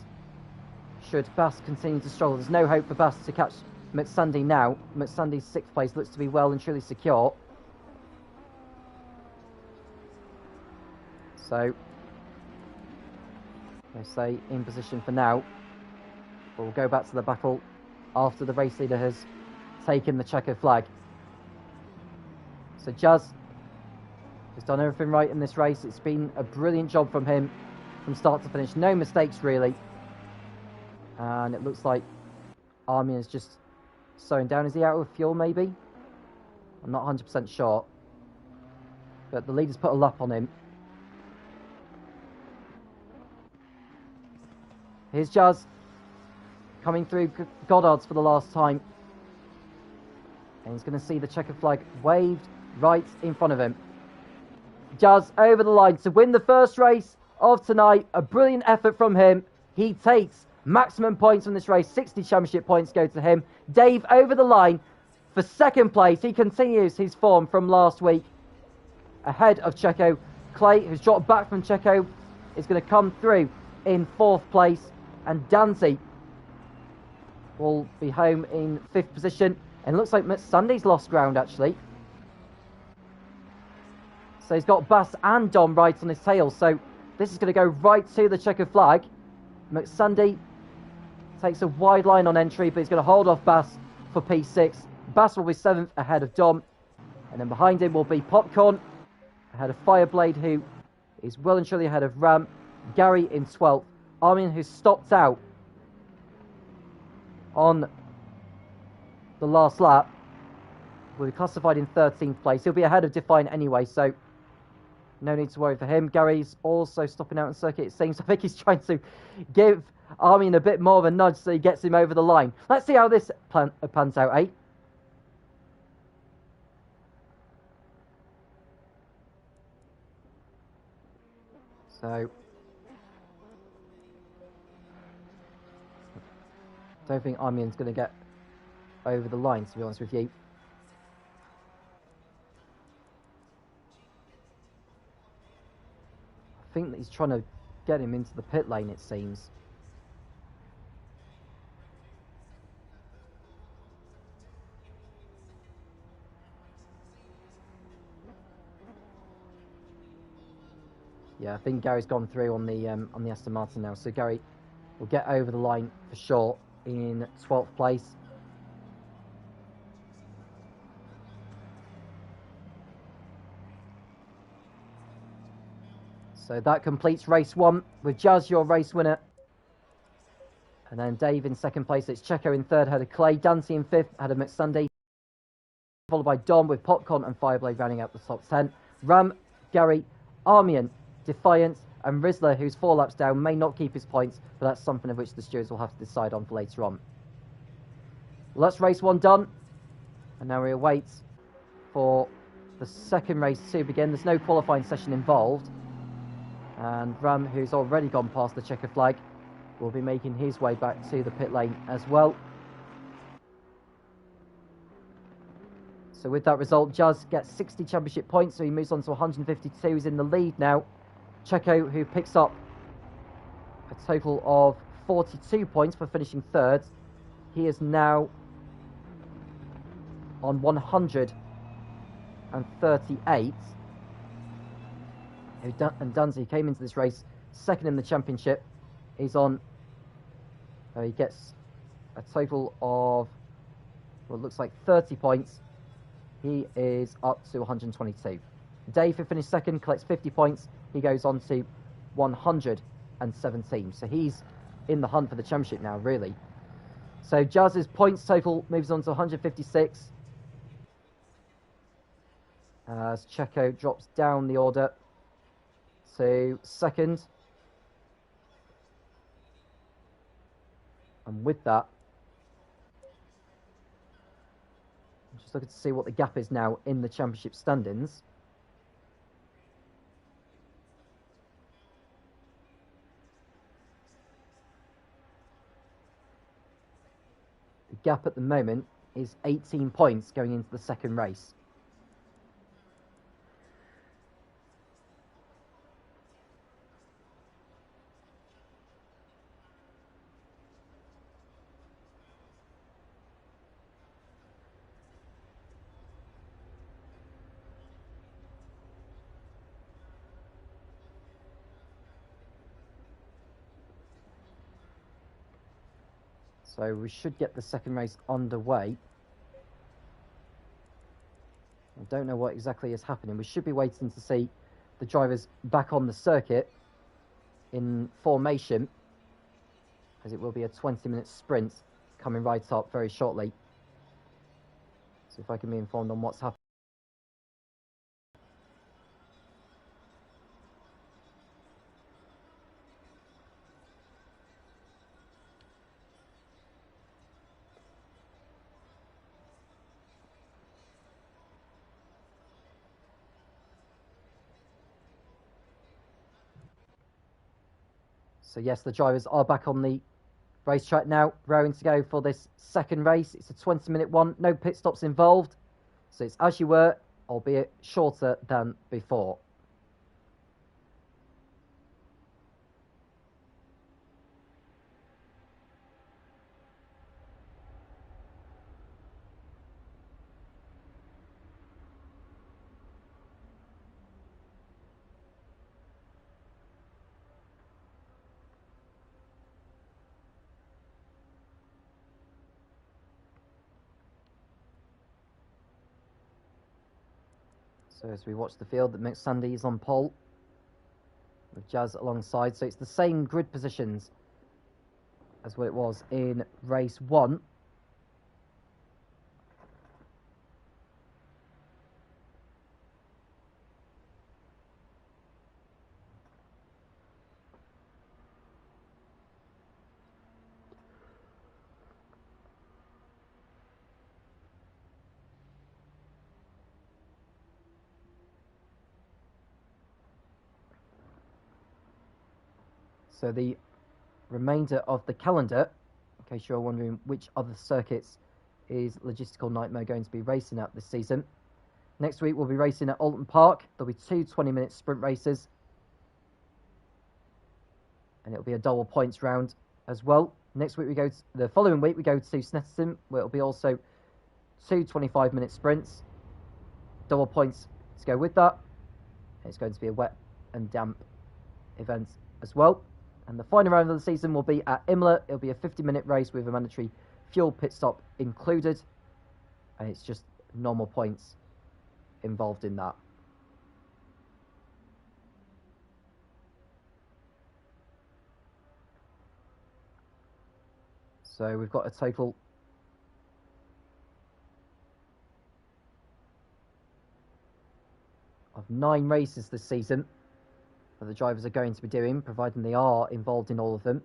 should Bass continue to struggle. There's no hope for Bass to catch McSandy now. McSandy's 6th place looks to be well and truly secure. So, they say in position for now. We'll go back to the battle after the race leader has taken the checker flag. So Jazz has done everything right in this race. It's been a brilliant job from him from start to finish. No mistakes, really. And it looks like Armin is just slowing down. Is he out of fuel, maybe? I'm not 100% sure. But the leader's put a lap on him. Here's Jazz coming through Goddard's for the last time. And he's going to see the checker flag waved right in front of him. Jazz over the line to win the first race of tonight. A brilliant effort from him. He takes maximum points from this race. 60 championship points go to him. Dave over the line for 2nd place. He continues his form from last week, ahead of Checo. Clay, who's dropped back from Checo, is going to come through in 4th place. And Dancy will be home in 5th position. And it looks like McSandy's lost ground, actually. So he's got Bass and Dom right on his tail. So this is going to go right to the checker flag. McSandy takes a wide line on entry, but he's going to hold off Bass for P6. Bass will be 7th ahead of Dom. And then behind him will be Popcorn ahead of Fireblade, who is well and truly ahead of Ram. Gary in 12th. Armin, who stopped out on the last lap, will be classified in 13th place. He'll be ahead of Define anyway, so no need to worry for him. Gary's also stopping out in circuit, it seems. I think he's trying to give Armin a bit more of a nudge so he gets him over the line. Let's see how this pans out, eh? So, don't think Armin's going to get over the line, to be honest with you. I think that he's trying to get him into the pit lane, it seems. Yeah, I think Gary's gone through on the Aston Martin now, so Gary will get over the line for sure in 12th place. So that completes race 1 with Jazz, your race winner. And then Dave in 2nd place. It's Checo in 3rd, ahead of Clay. Dancy in 5th, ahead of McSandy. Followed by Dom with Popcorn and Fireblade rounding out the top 10. Ram, Gary, Armian, Defiant, and Rizzler, who's 4 laps down, may not keep his points, but that's something of which the stewards will have to decide on for later on. Well, that's race 1 done. And now we await for the second race to begin. There's no qualifying session involved. And Ram, who's already gone past the checker flag, will be making his way back to the pit lane as well. So with that result, Jazz gets 60 championship points, so he moves on to 152. He's in the lead now. Checo, who picks up a total of 42 points for finishing third. He is now on 138. And Dunsey came into this race second in the championship. He's on, he gets a total of, well, it looks like 30 points. He is up to 122. Dave, who finished second, collects 50 points. He goes on to 117. So he's in the hunt for the championship now, really. So Jazz's points total moves on to 156. As Checo drops down the order to second. And with that, I'm just looking to see what the gap is now in the championship standings. The gap at the moment is 18 points going into the second race. So we should get the second race underway. I don't know what exactly is happening. We should be waiting to see the drivers back on the circuit in formation, as it will be a 20-minute sprint coming right up very shortly. So if I can be informed on what's happening. So yes, the drivers are back on the racetrack now, raring to go for this second race. It's a 20-minute one, no pit stops involved. So it's as you were, albeit shorter than before. So as we watch the field, that Mick Sandy is on pole with Jazz alongside. So it's the same grid positions as what it was in race one. So the remainder of the calendar, in case you're wondering which other circuits is Logistical Nightmare going to be racing at this season. Next week we'll be racing at Alton Park. There'll be two 20-minute sprint races. And it'll be a double points round as well. Next week the following week we go to Snetterton, where it'll be also two 25-minute sprints. Double points to go with that. And it's going to be a wet and damp event as well. And the final round of the season will be at Imola. It'll be a 50-minute race with a mandatory fuel pit stop included. And it's just normal points involved in that. So we've got a total of 9 races this season that the drivers are going to be doing, providing they are involved in all of them.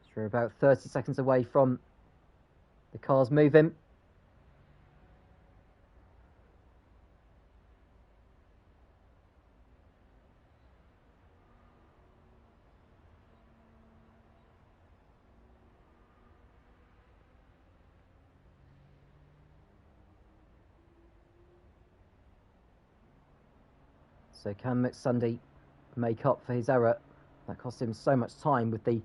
So we're about 30 seconds away from The car's moving. So can McSundy make up for his error? That cost him so much time with the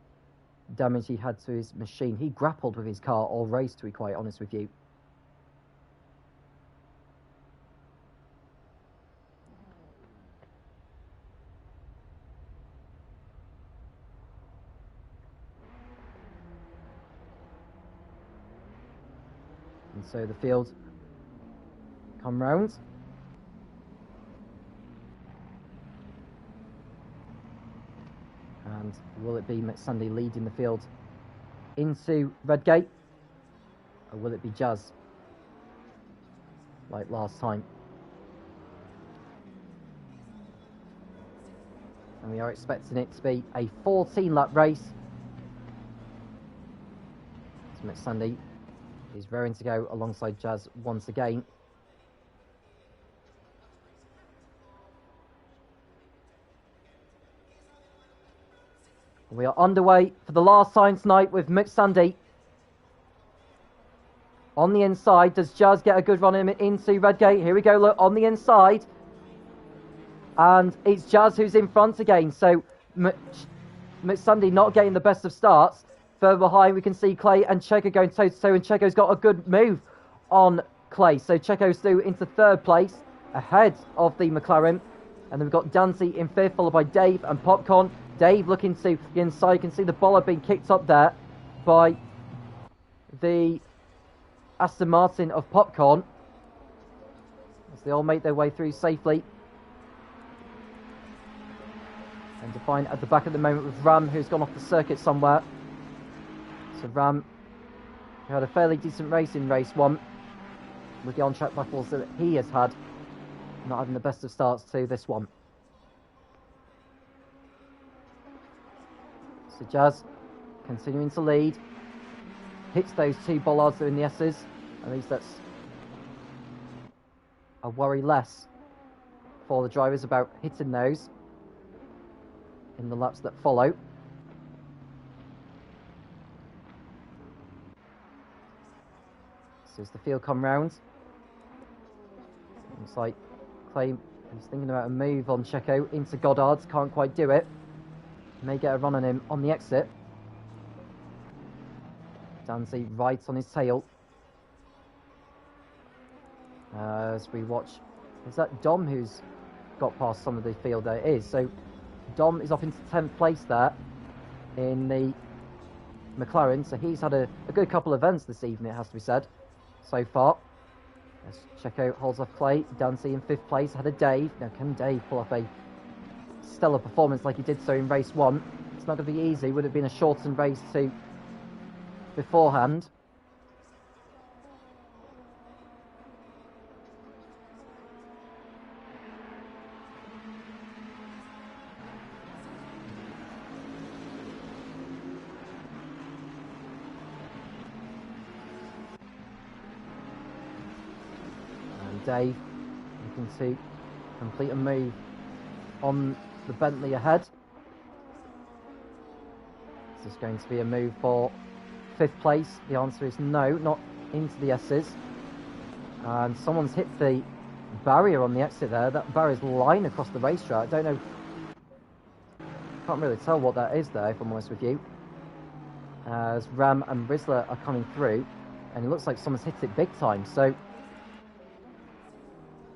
damage he had to his machine. He grappled with his car all race, to be quite honest with you. And so the field come round. And will it be McSundy leading the field into Redgate? Or will it be Jazz, like last time? And we are expecting it to be a 14-lap race. So McSundy is raring to go alongside Jazz once again. We are underway for the last time tonight with McSundy on the inside. Does Jazz get a good run into Redgate? Here we go, look, on the inside. And it's Jazz who's in front again. So McSundy not getting the best of starts. Further behind, we can see Clay and Checo going toe-to-toe, and Checo's got a good move on Clay. So Checo's through into third place, ahead of the McLaren. And then we've got Dancy in fifth, followed by Dave and Popcorn. Dave looking to the inside. You can see the bollard being kicked up there by the Aston Martin of Popcorn, as they all make their way through safely. And defined at the back at the moment with Ram, who's gone off the circuit somewhere. So Ram, who had a fairly decent race in race one, with the on-track battles that he has had, not having the best of starts to this one. So Jazz continuing to lead, hits those two bollards that are in the S's. At least that's a worry less for the drivers about hitting those in the laps that follow. So as the field come round, looks like Clay is thinking about a move on Checo into Goddard's, can't quite do it. May get a run on him on the exit. Dancy right on his tail. As we watch, is that Dom who's got past some of the field? There it is. So Dom is off into 10th place there in the McLaren. So he's had a good couple of events this evening, it has to be said, so far. As Checo holds off Clay. Dancy in 5th place, ahead of Dave. Now can Dave pull off a stellar performance like he did so in race one? It's not going to be easy. Would have been a shortened race too beforehand. And Dave looking to complete a move on the Bentley ahead. Is this going to be a move for 5th place? The answer is no, not into the S's. And someone's hit the barrier on the exit there. That barrier's lying across the racetrack. I don't know. Can't really tell what that is there, if I'm honest with you. As Ram and Rizzler are coming through, and it looks like someone's hit it big time. So,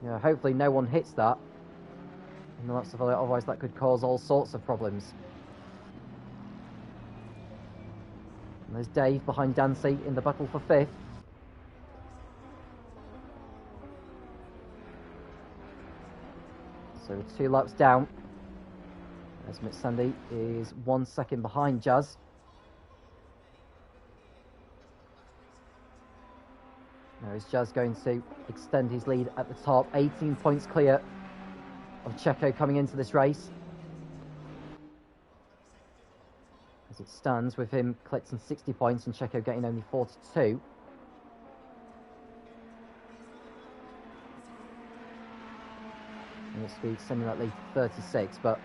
yeah, hopefully no one hits that. And that's otherwise that could cause all sorts of problems. And there's Dave behind Dancy in the battle for 5th. So 2 laps down. As McSundy is 1 second behind Jazz. Now is Jazz going to extend his lead at the top? 18 points clear of Checo coming into this race. As it stands with him collecting 60 points and Checo getting only 42. Its speed similarly 36, but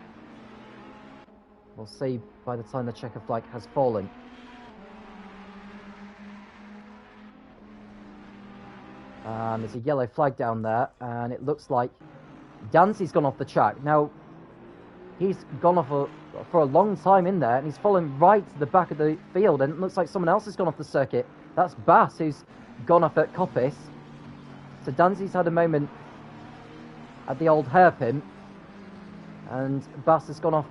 we'll see by the time the checker flag has fallen. There's a yellow flag down there, and it looks like Dancy's gone off the track. Now, he's gone off for a long time in there, and he's fallen right to the back of the field, and it looks like someone else has gone off the circuit. That's Bass, who's gone off at Coppice. So Dancy's had a moment at the old hairpin, and Bass has gone off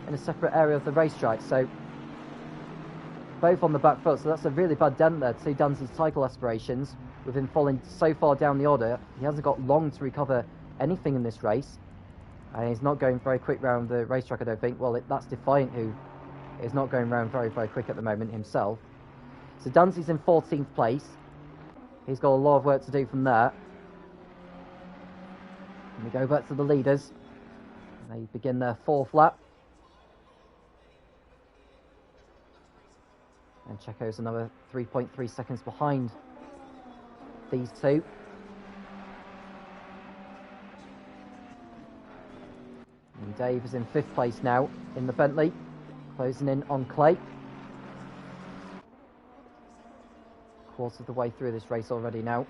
in a separate area of the racetrack. So both on the back foot, so that's a really bad dent there to Dancy's title aspirations. With him falling so far down the order, he hasn't got long to recover anything in this race. And he's not going very quick round the racetrack, I don't think. Well, that's Defiant, who is not going round very, very quick at the moment himself. So Dancy's in 14th place. He's got a lot of work to do from there. And we go back to the leaders. They begin their 4th lap. And Checo's another 3.3 seconds behind these two. And Dave is in 5th place now in the Bentley, closing in on Clay. Quarter of the way through this race already now.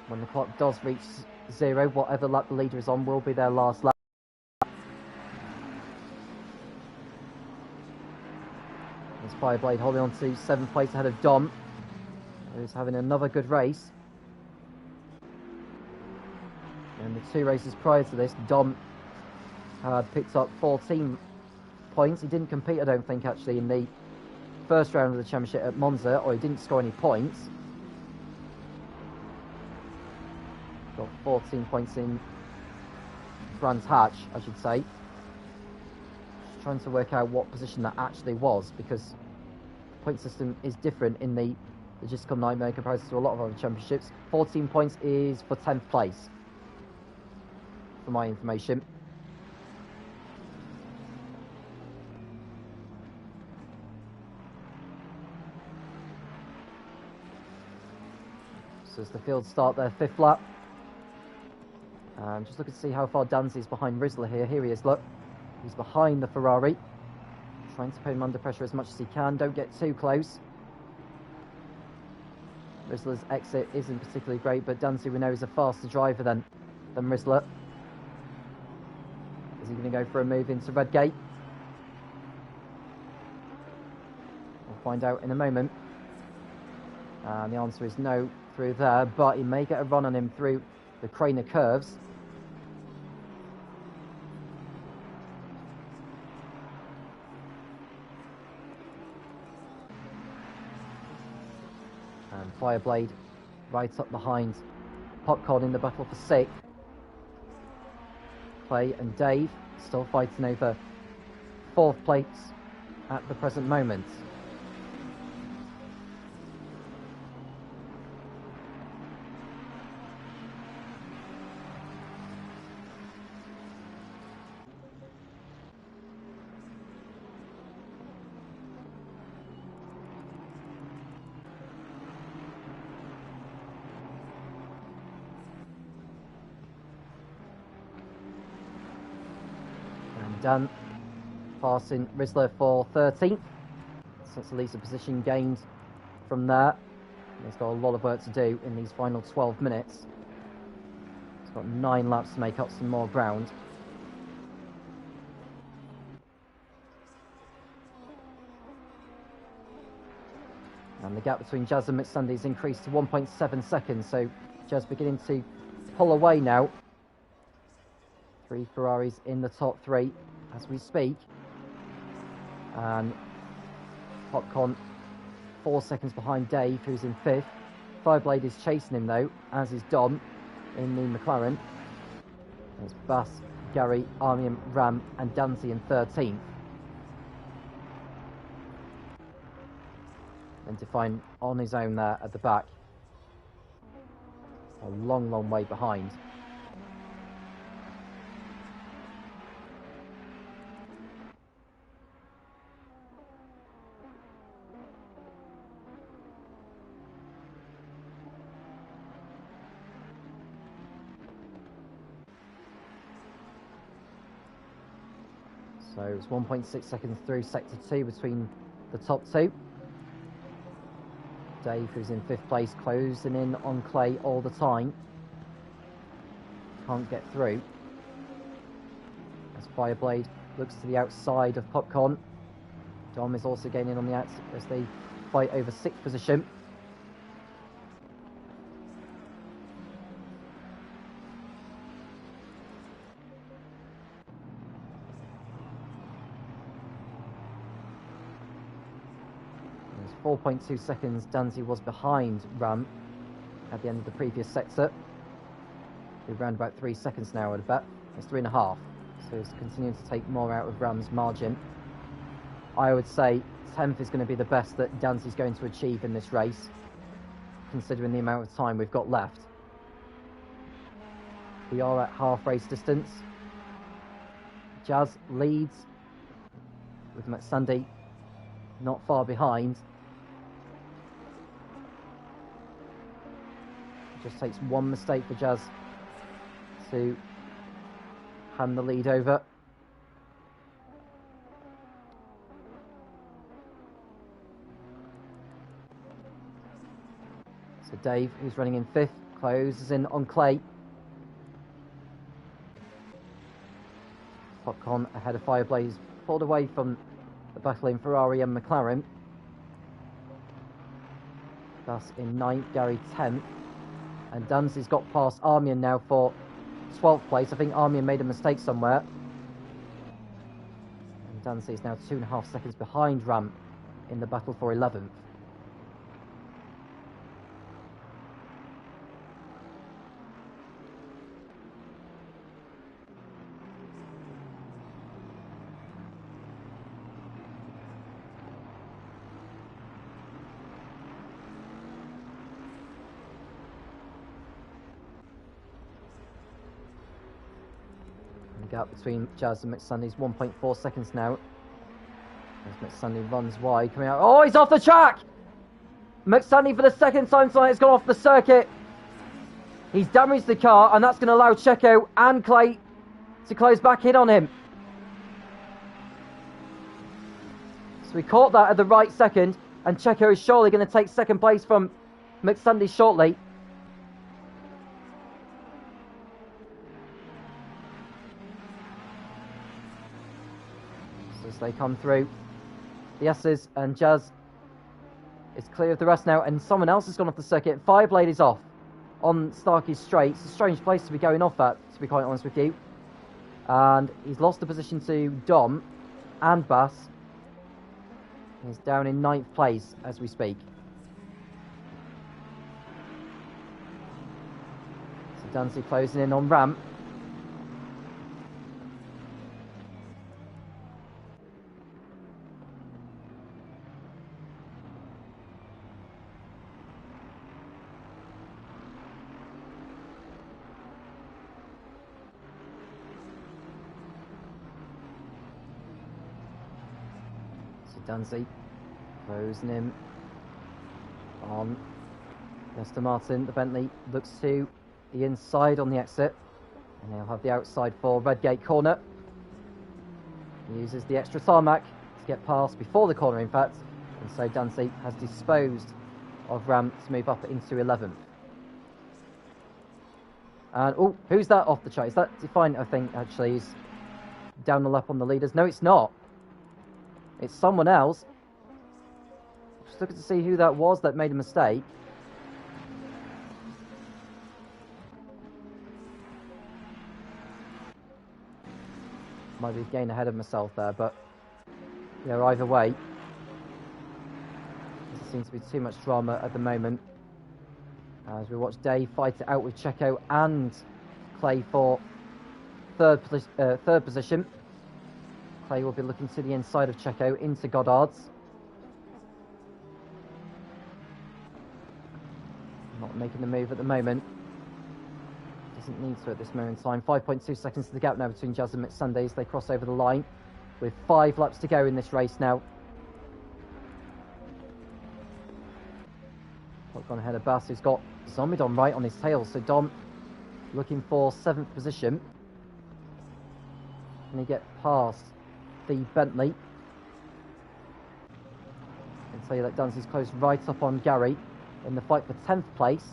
When the clock does reach 0, whatever lap the leader is on will be their last lap. There's Fireblade holding on to 7th place ahead of Dom, who's having another good race. And the 2 races prior to this, Dom had picked up 14 points. He didn't compete, I don't think, actually, in the first round of the championship at Monza, or he didn't score any points. Got 14 points in Brands Hatch, I should say. Just trying to work out what position that actually was, because the point system is different in the Logistical Nightmare in comparison to a lot of other championships. 14 points is for 10th place, for my information. So as the field start their 5th lap. Just looking to see how far Danzy's behind Rizzler here. Here he is, look. He's behind the Ferrari. Trying to put him under pressure as much as he can. Don't get too close. Rizzler's exit isn't particularly great, but Dancy we know is a faster driver than Rizzler. Is he going to go for a move into Redgate? We'll find out in a moment. And the answer is no through there, but he may get a run on him through the Craner curves. And Fireblade right up behind Popcorn in the battle for 6th. Clay and Dave still fighting over 4th place at the present moment. Dan passing Rizzler for 13th. So it's at least a position gained from there. He's got a lot of work to do in these final 12 minutes. He's got 9 laps to make up some more ground. And the gap between Jazz and McSunday has increased to 1.7 seconds, so Jazz beginning to pull away now. 3 Ferraris in the top 3 as we speak. And Popcorn 4 seconds behind Dave, who's in 5th. Fireblade is chasing him though, as is Dom in the McLaren. There's Bass, Gary, Armium, Ram and Dancy in 13th. And Define on his own there at the back. A long, long way behind. So it's 1.6 seconds through sector 2 between the top two. Dave, who's in 5th place, closing in on Clay all the time. Can't get through. As Fireblade looks to the outside of Popcorn. Dom is also gaining on the outside as they fight over 6th position. There's 4.2 seconds Danzi was behind Ram at the end of the previous sector. We're around about 3 seconds now, I'd bet. It's 3.5. So it's continuing to take more out of Ram's margin. I would say 10th is going to be the best that Danzi's going to achieve in this race, considering the amount of time we've got left. We are at half race distance. Jazz leads with McSandy not far behind. It just takes one mistake for Jazz to hand the lead over. So Dave, who's running in 5th, closes in on Clay. Popcorn ahead of Fireblaze, pulled away from the battling Ferrari and McLaren. Thus in 9th, Gary 10th. And Danzi's got past Armian now for 12th place. I think Armian made a mistake somewhere. And Danzi is now 2.5 seconds behind Ram in the battle for 11th. The gap between Jazz and McSundy's 1.4 seconds now. As McSundy runs wide, coming out. Oh, he's off the track! McSundy for the second time tonight has gone off the circuit. He's damaged the car, and that's going to allow Checo and Clay to close back in on him. So we caught that at the right second, and Checo is surely going to take second place from McSundy shortly. As they come through, the S's and Jazz is clear of the rest now, and someone else has gone off the circuit. Fireblade is off on Starkey's straight. It's a strange place to be going off at, to be quite honest with you. And he's lost the position to Dom and Bass. He's down in 9th place as we speak. So Dancy closing in on Ram. Dancy closing in on Aston Martin. The Bentley looks to the inside on the exit, and they'll have the outside for Redgate corner. He uses the extra tarmac to get past before the corner, in fact, and so Dancy has disposed of Ram to move up into 11th. And oh, who's that off the chart? Is that Defiant? I think actually he's down the lap on the leaders. No, it's not. It's someone else. Just looking to see who that was that made a mistake. Might be getting ahead of myself there, but yeah, either way. There seems to be too much drama at the moment. As we watch Dave fight it out with Checo and Clay for third position. Clay will be looking to the inside of Checo into Goddard's. Not making the move at the moment. Doesn't need to at this moment in time. 5.2 seconds to the gap now between Jazz and McSundays. They cross over the line with 5 laps to go in this race now. Gone ahead of Bass, who's got Zombidon right on his tail. So Dom looking for 7th position. Can he get past the Bentley. I can tell you that Dancy's close right up on Gary in the fight for 10th place.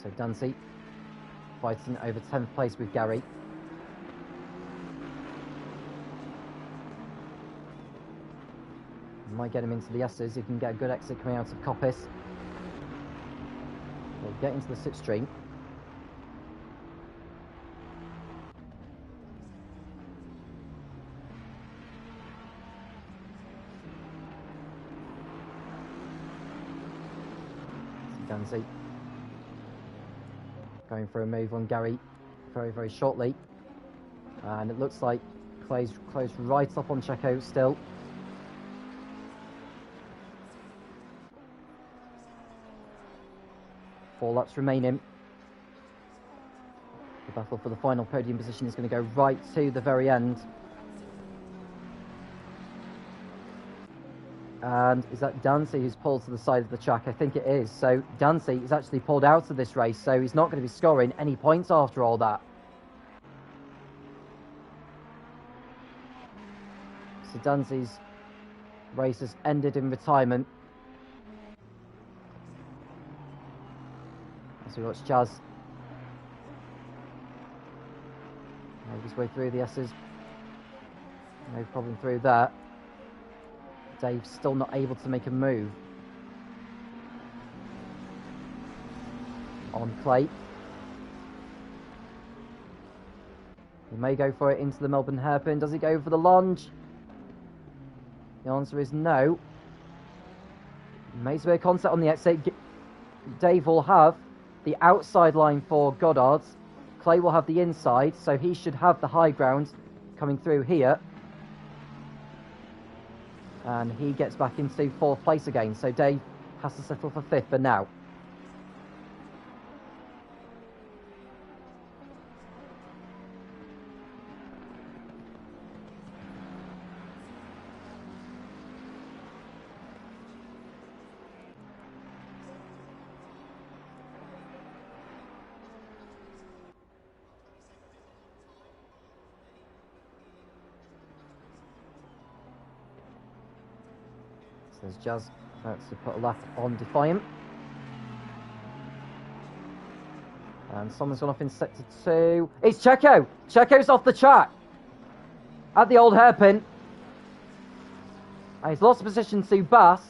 So Dancy fighting over 10th place with Gary. Might get him into the S's. He can get a good exit coming out of Coppice. We'll get into the slipstream. Dancy going for a move on Gary very, very shortly. And it looks like Clay's close right up on Checo still. Four laps remaining. The battle for the final podium position is going to go right to the very end. And is that Dancy who's pulled to the side of the track? I think it is. So Dancy is actually pulled out of this race, so he's not going to be scoring any points after all that. So Dancy's race has ended in retirement. As we watch Jazz make his way through the S's. No problem through that. Dave's still not able to make a move on Clay. He may go for it into the Melbourne hairpin. Does he go for the lunge? The answer is no. Makes a bit of contact on the exit. Dave will have the outside line for Goddard. Clay will have the inside, so he should have the high ground coming through here. And he gets back into 4th place again, so Dave has to settle for 5th for now. There's Jazz about to put a lap on Defiant. And someone's gone off in sector 2. It's Checo! Checo's off the track! At the old hairpin. And he's lost position to Bass.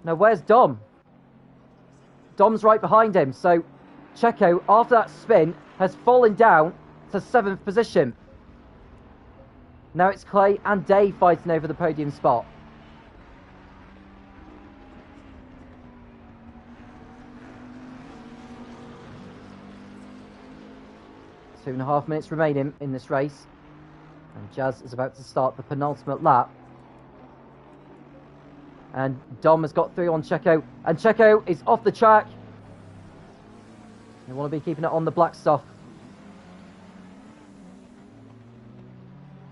Now where's Dom? Dom's right behind him. So Checo, after that spin, has fallen down to 7th position. Now it's Clay and Dave fighting over the podium spot. Two and a half minutes remaining in this race. And Jazz is about to start the penultimate lap. And Dom has got through on Checo. And Checo is off the track. You want to be keeping it on the black stuff.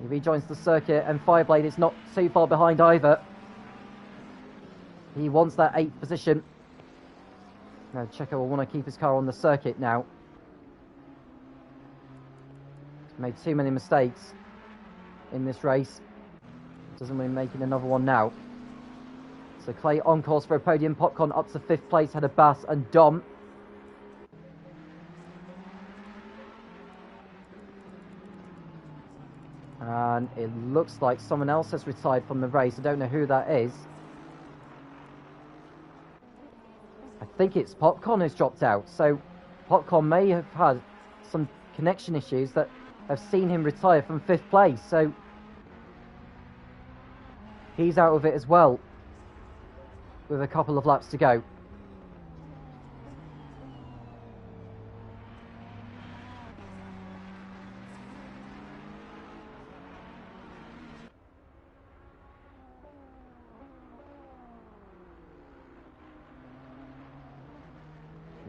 He rejoins the circuit, and Fireblade is not too far behind either. He wants that 8th position. Now Checo will want to keep his car on the circuit now. Made too many mistakes in this race. Doesn't really making another one now. So Clay on course for a podium. Popcorn up to 5th place. Had a Bass and Dom. And it looks like someone else has retired from the race. I don't know who that is. I think it's Popcorn who's dropped out. So Popcorn may have had some connection issues that have seen him retire from 5th place, so he's out of it as well with a couple of laps to go.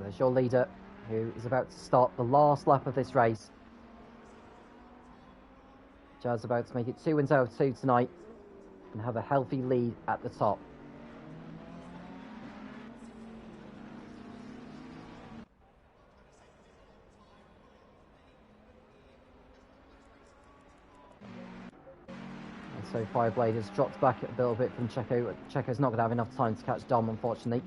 There's your leader, who is about to start the last lap of this race. Jazz about to make it 2 wins out of 2 tonight and have a healthy lead at the top. And so Fireblade has dropped back a little bit from Checo. Checo's not going to have enough time to catch Dom, unfortunately.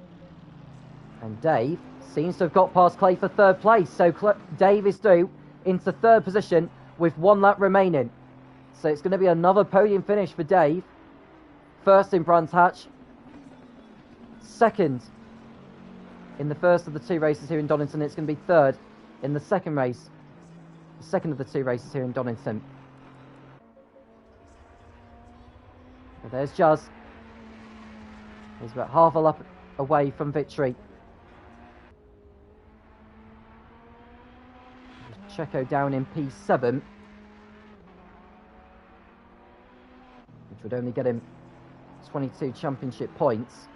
And Dave seems to have got past Clay for 3rd place. So Dave is through into 3rd position with 1 lap remaining. So it's going to be another podium finish for Dave. 1st in Brands Hatch. 2nd in the first of the 2 races here in Donington. It's going to be 3rd in the 2nd race. The 2nd of the 2 races here in Donington. So there's Jazz. He's about half a lap away from victory. Checo down in P7. Which would only get him 22 championship points.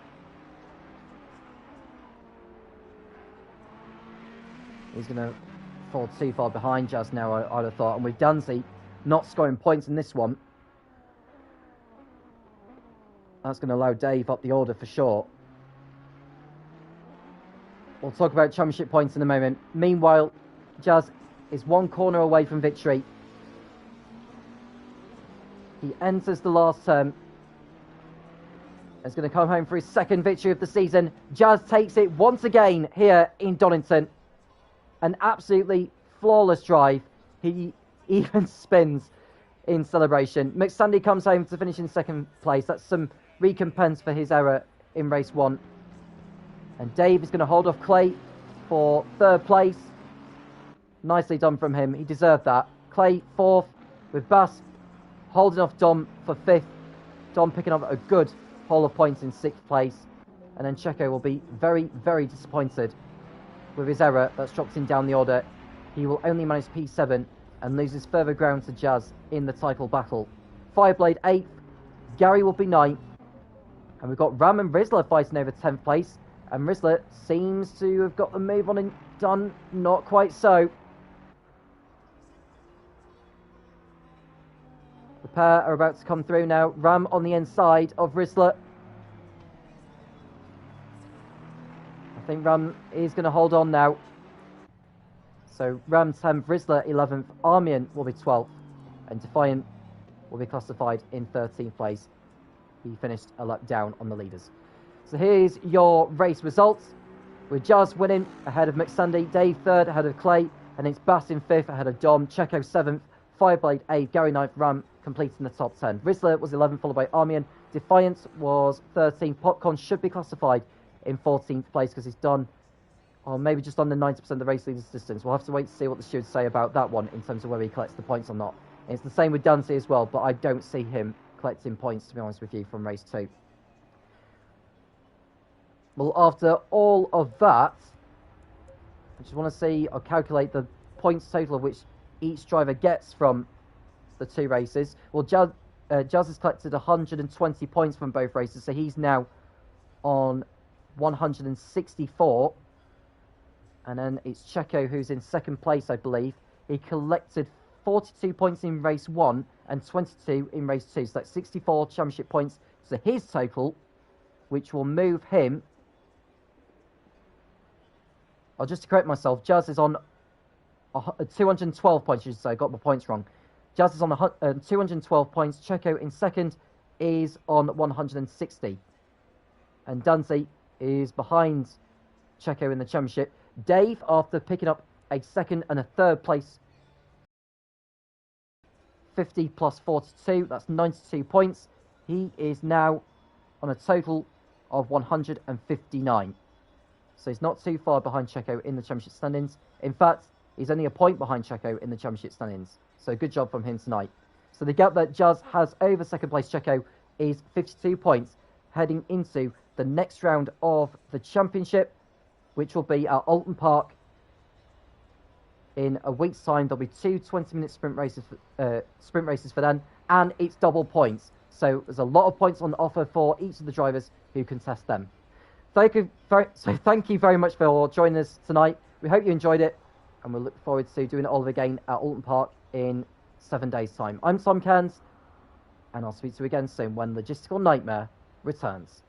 He's going to fall too far behind Jazz now, I'd have thought. And with Danzy not scoring points in this one, that's going to allow Dave up the order for sure. We'll talk about championship points in a moment. Meanwhile, Jazz is 1 corner away from victory. He enters the last turn. He's going to come home for his 2nd victory of the season. Jazz takes it once again here in Donington. An absolutely flawless drive. He even spins in celebration. McSandy comes home to finish in 2nd place. That's some recompense for his error in race 1. And Dave is going to hold off Clay for 3rd place. Nicely done from him. He deserved that. Clay 4th with Bass holding off Dom for 5th. Dom picking up a good haul of points in 6th place. And then Checo will be very, very disappointed with his error. That's dropped him down the order. He will only manage P7 and loses further ground to Jazz in the title battle. Fireblade 8th. Gary will be 9th. And we've got Ram and Rizzler fighting over 10th place. And Rizzler seems to have got the move on and done. Not quite so. The pair are about to come through now. Ram on the inside of Rizzler. I think Ram is going to hold on now. So Ram 10th, Rizzler 11th, Armian will be 12th, and Defiant will be classified in 13th place. He finished a lap down on the leaders. So here's your race results. With Jazz winning ahead of McSandy, Dave 3rd ahead of Clay, and it's Bass in 5th ahead of Dom, Checo 7th, Fireblade 8th, Gary 9th, Ram completing the top 10. Rizzler was 11th, followed by Armian. Defiant was 13th. Popcorn should be classified in 14th place because he's done, or maybe just under 90% of the race leader's distance. We'll have to wait to see what the stewards say about that one in terms of whether he collects the points or not. And it's the same with Dancy as well, but I don't see him collecting points, to be honest with you, from race 2. Well, after all of that, I just want to see or calculate the points total of which each driver gets from the 2 races. Well, Jazz has collected 120 points from both races, so he's now on 164. And then it's Checo who's in 2nd place, I believe. He collected 42 points in race 1 and 22 in race 2. So that's 64 championship points to his total, which will move him. Oh, just to correct myself, Jazz is on 212 points, so I got my points wrong. Jazz is on 212 points. Checo in 2nd is on 160. And Dancy is behind Checo in the championship. Dave, after picking up a 2nd and a 3rd place, 50 plus 42, that's 92 points. He is now on a total of 159. So he's not too far behind Checo in the championship standings. In fact, he's only a point behind Checo in the championship standings. So good job from him tonight. So the gap that Jazz has over 2nd place Checo is 52 points, heading into the next round of the championship, which will be at Alton Park in a week's time. There'll be 2 20-minute sprint races for then, and it's double points. So there's a lot of points on offer for each of the drivers who contest them. thank you very much for joining us tonight. We hope you enjoyed it, and we'll look forward to doing it all again at Alton Park in 7 days' time. I'm Tom Cairns, and I'll speak to you again soon when Logistical Nightmare returns.